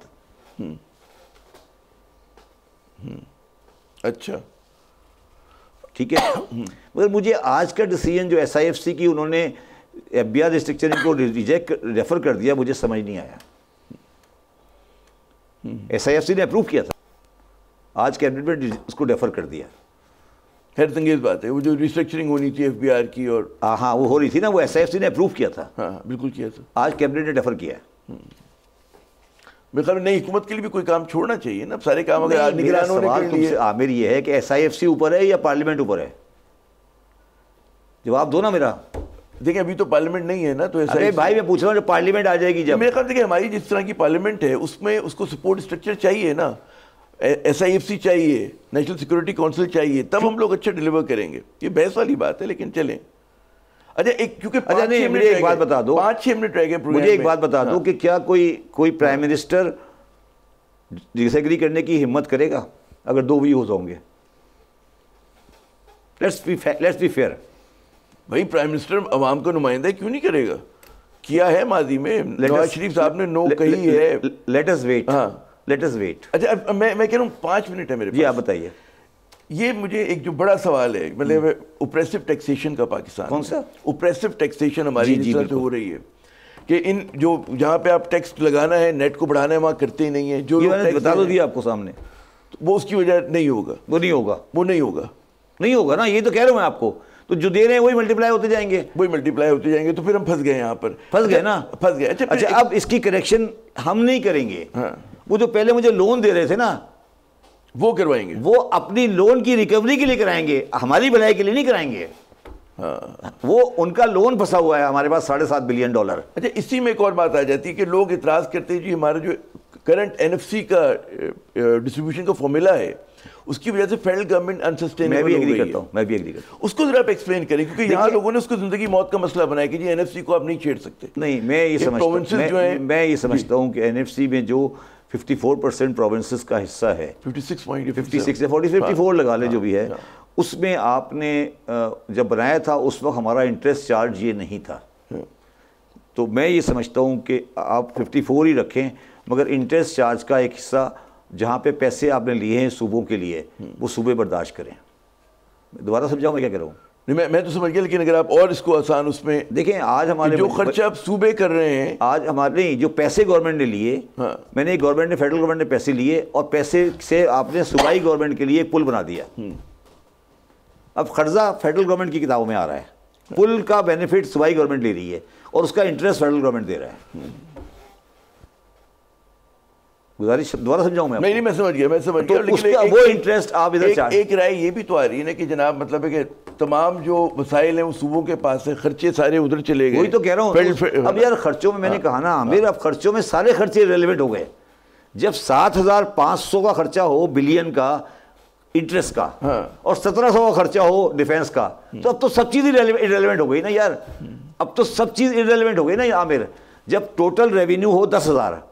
अच्छा, ठीक है। मगर मुझे आज का डिसीजन जो SIFC की उन्होंने FBR रिस्ट्रिक्शन को रेफर कर दिया, मुझे समझ नहीं आया। SIFC ने अप्रूव किया था, आज कैबिनेट में उसको रेफर कर दिया। हैरत अंगेज बात है, वो जो रिस्ट्रक्चरिंग होनी थी FBR की, और हाँ वो हो रही थी ना, वो SIFC ने अप्रूव किया था। हाँ बिल्कुल किया था, आज कैबिनेट ने रेफर किया है। मेरे ख्याल में नई हुकूमत के लिए भी कोई काम छोड़ना चाहिए ना, सारे काम अगर निगरान होने के लिए। आमिर ये है कि SIFC ऊपर है या पार्लियामेंट ऊपर है? जवाब दो ना मेरा। देखिए अभी तो पार्लियामेंट नहीं है ना, तो अरे भाई मैं पूछ रहा हूँ जो पार्लियामेंट आ जाएगी जब, मेरे ख्याल देखिए हमारी जिस तरह की पार्लियामेंट है उसमें उसको सपोर्ट स्ट्रक्चर चाहिए ना, SIFC चाहिए, नेशनल सिक्योरिटी काउंसिल चाहिए, तब हम लोग अच्छा डिलीवर करेंगे। ये बहस वाली बात है, लेकिन चलें। अच्छा एक, क्योंकि नहीं मुझे एक बात बता दो, 5-6 मिनट रह गए, मुझे एक बात बता दो कि क्या कोई प्राइम मिनिस्टर डिसएग्री करने की हिम्मत करेगा अगर 2 व्यूज होंगे? Let's be fair. भाई प्राइम मिनिस्टर अवाम का नुमाइंदा क्यों नहीं करेगा? किया है माजी में, नवाज शरीफ साहब ने नो कही है। Let us wait. हाँ लेट अस वेट। अच्छा मैं कह रहा हूँ 5 मिनट है मेरे पास। जी आप बताइए। ये मुझे एक जो बड़ा सवाल है, मतलब ओप्रेसिव टैक्सेशन का पाकिस्तान, कौन सा ओप्रेसिव टैक्सेशन हमारी जिस तरह से हो रही है कि इन जो जहाँ पे आप टैक्स लगाना है, नेट को बढ़ाना है, वहाँ करते ही नहीं है। जो बता दो दिया आपको सामने, वो उसकी वजह नहीं होगा, वो नहीं होगा नहीं होगा ना, ये तो कह रहा हूँ मैं आपको। तो जो दे रहे हैं वही मल्टीप्लाई होते जाएंगे, तो फिर हम फंस गए यहाँ पर, फंस गए ना, फंस गए। अच्छा अब इसकी करेक्शन हम नहीं करेंगे। हाँ। वो जो पहले मुझे लोन दे रहे थे ना, वो करवाएंगे, वो अपनी लोन की रिकवरी के लिए कराएंगे, हमारी भलाई के लिए नहीं कराएंगे। हाँ। वो उनका लोन फंसा हुआ है हमारे पास $7.5 बिलियन। अच्छा, इसी में एक और बात आ जाती है कि लोग इतराज करते हैं जी हमारा जो करंट एनएफसी का डिस्ट्रीब्यूशन का फॉर्मूला है उसकी वजह से फेडरल गवर्नमेंट अनसस्टेनेबल हो गई है। मैं भी एग्री करता हूं। उसको जरा आप एक्सप्लेन करें, क्योंकि यहाँ लोगों ने उसको जिंदगी मौत का मसला बनाया कि जी एनएफसी को आप नहीं छेड़ सकते। नहीं, मैं ये समझता हूँ कि एनएफसी में जो 54% प्रोविंसेस का हिस्सा है, 56 या 54 लगा ले जो भी है, उसमें आपने जब बनाया था उस वक्त हमारा इंटरेस्ट चार्ज ये नहीं था। तो मैं ये समझता हूँ कि आप 54 ही रखें, मगर इंटरेस्ट चार्ज का एक हिस्सा जहाँ पे पैसे आपने लिए हैं सूबों के लिए, वो सूबे बर्दाश्त करें। दोबारा समझाऊँ मैं क्या कह रहा हूँ? नहीं, मैं तो समझ गया, लेकिन अगर आप और इसको आसान उसमें देखें, आज हमारे जो खर्चा आप सूबे कर रहे हैं, आज हमारे नहीं, जो पैसे गवर्नमेंट ने लिए, मैंने गवर्नमेंट ने, फेडरल गवर्नमेंट ने पैसे लिए और पैसे से आपने सूबाई गवर्नमेंट के लिए एक पुल बना दिया। अब कर्जा फेडरल गवर्नमेंट की किताबों में आ रहा है, पुल का बेनिफिट सूबाई गवर्नमेंट ले रही है और उसका इंटरेस्ट फेडरल गवर्नमेंट दे रहा है। गुजारिश दोबारा समझाऊं मैं? नहीं, मैं समझ गया, तो उसका वो इंटरेस्ट आप इधर चार्ज। एक राय ये भी तो आ रही है ना कि जनाब मतलब है कि तमाम जो वसाइल हैं वो सूबों के पास है, खर्चे सारे उधर चले गए। वही तो कह रहा हूँ। अब यार खर्चों में मैंने कहा ना आमिर, अब खर्चों में सारे खर्चे रेलेवेंट हो गए। जब 7,500 का खर्चा हो बिलियन का इंटरेस्ट का, और 1,700 का खर्चा हो डिफेंस का, तो अब तो सब चीज इररेलेवेंट हो गई ना यार। अब तो सब चीज इररेलेवेंट हो गई ना आमिर। जब टोटल रेवेन्यू हो 10,000,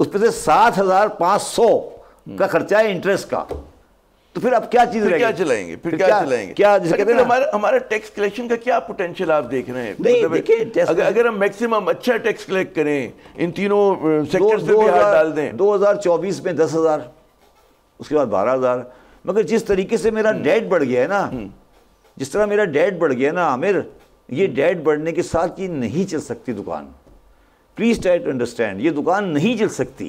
उस पर से 7,500 का खर्चा है इंटरेस्ट का, तो फिर अब क्या चीज रहेगी? क्या चलाएंगे? फिर क्या चलाएंगे? क्या जैसे कहते हैं हमारा टैक्स कलेक्शन का क्या पोटेंशियल आप देख रहे हैं? मतलब अगर हम मैक्सिमम अच्छा टैक्स कलेक्ट करें, इन तीनों सेक्टर से भी हाथ डाल दें। 2024 में 10,000, उसके बाद 12,000, मगर जिस तरीके से मेरा डेट बढ़ गया है ना, जिस तरह मेरा डेट बढ़ गया ना आमिर, ये डेट बढ़ने के साथ ये नहीं चल सकती दुकान। प्लीज ट्राई टू अंडरस्टैंड, ये दुकान नहीं चल सकती।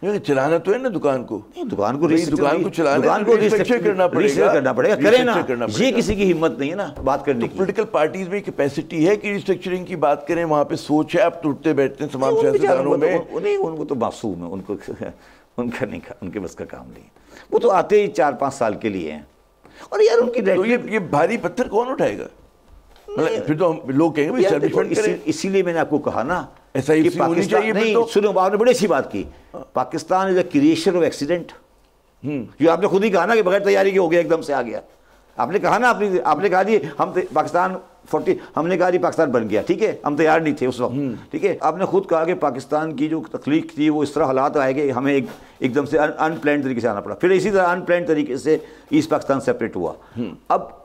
चलाना तो है ना दुकान को, दुकान को रिस्ट्रक्चर करना पड़ेगा, करें ना, ये किसी की हिम्मत नहीं है ना बात करने की। पॉलिटिकल पार्टीज में कैपेसिटी है कि रिस्ट्रक्चरिंग की बात करें, वहां पे सोच है, आप टूटते बैठते हैं तमाम सियासतदानों में। नहीं, उनको तो मासूम है, उनको उनका नहीं, उनके बस का काम नहीं। वो तो आते ही 4-5 साल के लिए हैं। और यार उनकी तो ये भारी पत्थर कौन उठाएगा? फिर तो हम लोग कहेंगे, इसीलिए मैंने आपको कहा ना ऐसा ही पाकिस्तान नहीं। सुनो, आपने बड़ी अच्छी बात की, Pakistan is a creation of accident. ये आपने खुद ही कहा ना कि बगैर तैयारी के हो गया, एकदम से आ गया। आपने कहा ना, आपने कहा जी हम पाकिस्तान 40, हमने कहा जी पाकिस्तान बन गया, ठीक है, हम तैयार नहीं थे उस वक्त, ठीक है। आपने खुद कहा कि पाकिस्तान की जो तख्लीक थी वो इस तरह हालात आए कि हमें एकदम से अनप्लान्ड तरीके से आना पड़ा, फिर इसी तरह अनप्लान्ड तरीके से ईस्ट पाकिस्तान सेपरेट हुआ। अब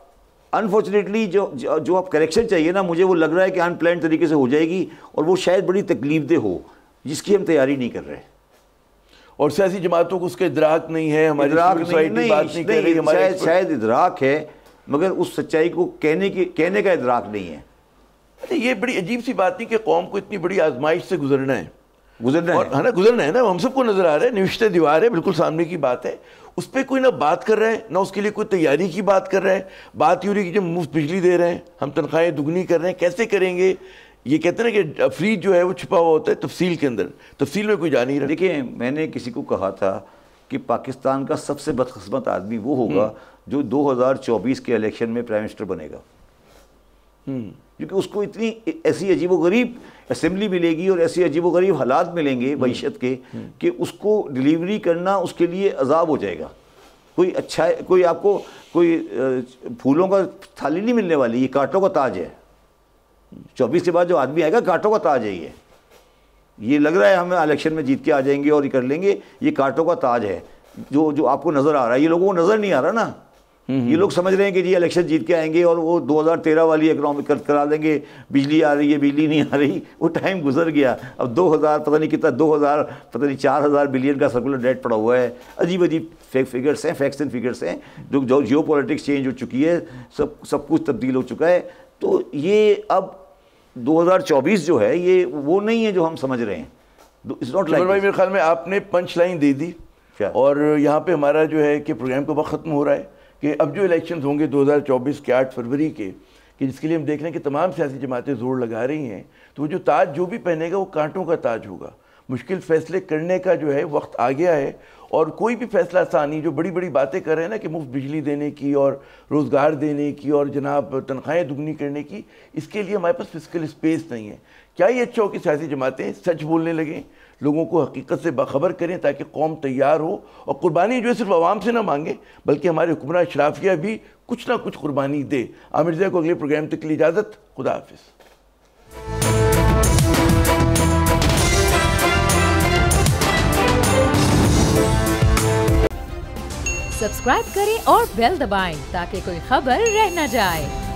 अनफॉर्चुनेटली जो आप करेक्शन चाहिए ना, मुझे वो लग रहा है कि अनप्लान्ड तरीके से हो जाएगी, और वो शायद बड़ी तकलीफदेह हो, जिसकी हम तैयारी नहीं कर रहे। और सियासी जमातों को उसका इदराक नहीं है, हमारी सोसाइटी बात नहीं कर रही, शायद इदराक है, मगर उस सच्चाई को कहने का इदराक नहीं है। अच्छा, ये बड़ी अजीब सी बात नहीं कि कौम को इतनी बड़ी आजमाइश से गुजरना है ना, हम सबको नजर आ रहा है, निविश्ते दीवार है, बिल्कुल सामने की बात है, उस पर कोई ना बात कर रहा है, ना उसके लिए कोई तैयारी की बात कर रहा है। बात ये हो रही है कि जब मुफ्त बिजली दे रहे हैं, हम तनख्वाहें दुगनी कर रहे हैं, कैसे करेंगे? ये कहते हैं ना कि अफरीद जो है वो छुपा हुआ होता है तफसील के अंदर, तफसील में कोई जा नहीं रहा। देखिए, मैंने किसी को कहा था कि पाकिस्तान का सबसे बदकिस्मत आदमी वो होगा जो 2024 के इलेक्शन में प्राइम मिनिस्टर बनेगा, क्योंकि उसको इतनी ऐसी अजीबोगरीब असेंबली मिलेगी और ऐसी अजीबोगरीब हालात मिलेंगे मईशत के कि उसको डिलीवरी करना उसके लिए अजाब हो जाएगा। कोई अच्छा, कोई आपको कोई फूलों का थाली नहीं मिलने वाली, ये कांटों का ताज है। 24 के बाद जो आदमी आएगा कांटों का ताज है। ये लग रहा है हम इलेक्शन में जीत के आ जाएंगे और ये कर लेंगे, ये कांटों का ताज है जो आपको नज़र आ रहा है। ये लोगों को नज़र नहीं आ रहा ना, ये लोग समझ रहे हैं कि जी इलेक्शन जीत के आएंगे और वो 2013 वाली इकनॉमिक करा देंगे, बिजली आ रही है, बिजली नहीं आ रही, वो टाइम गुजर गया। अब 2000 पता नहीं कितना, 2000 पता नहीं 4000 बिलियन का सर्कुलर डेट पड़ा हुआ है। अजीब अजीब फिगर्स हैं, फैक्ट्स एंड फिगर्स हैं, जो जियो पॉलिटिक्स चेंज हो चुकी है, सब कुछ तब्दील हो चुका है। तो ये अब 2024 जो है ये वो नहीं है जो हम समझ रहे हैं। इट्स नॉट लाइक भाई, मेरे ख्याल में आपने पंच लाइन दे दी, और यहाँ पे हमारा जो है कि प्रोग्राम का वक्त ख़त्म हो रहा है। कि अब जो इलेक्शंस होंगे 2024 के 8 फरवरी के, कि जिसके लिए हम देख रहे हैं कि तमाम सियासी जमातें जोर लगा रही हैं, तो वो जो ताज जो भी पहनेगा वो कांटों का ताज होगा। मुश्किल फैसले करने का जो है वक्त आ गया है, और कोई भी फैसला आसानी, जो बड़ी बड़ी बातें कर रहे हैं ना कि मुफ्त बिजली देने की और रोज़गार देने की और जनाब तनख्वाहें दुगनी करने की, इसके लिए हमारे पास फिजिकल स्पेस नहीं है। क्या ये अच्छा हो कि सियासी जमातें सच बोलने लगें, लोगों को हकीकत से बाखबर करें, ताकि कौम तैयार हो, और कुर्बानी जो है सिर्फ आवाम से ना मांगे, बल्कि हमारे हुक्मरान अशराफिया भी कुछ ना कुछ कुर्बानी दे। आमिर ज़िया को अगले प्रोग्राम तक के लिए इजाज़त, खुदा हाफिज़। सब्सक्राइब करें और बेल दबाएं ताकि कोई खबर रह न जाए।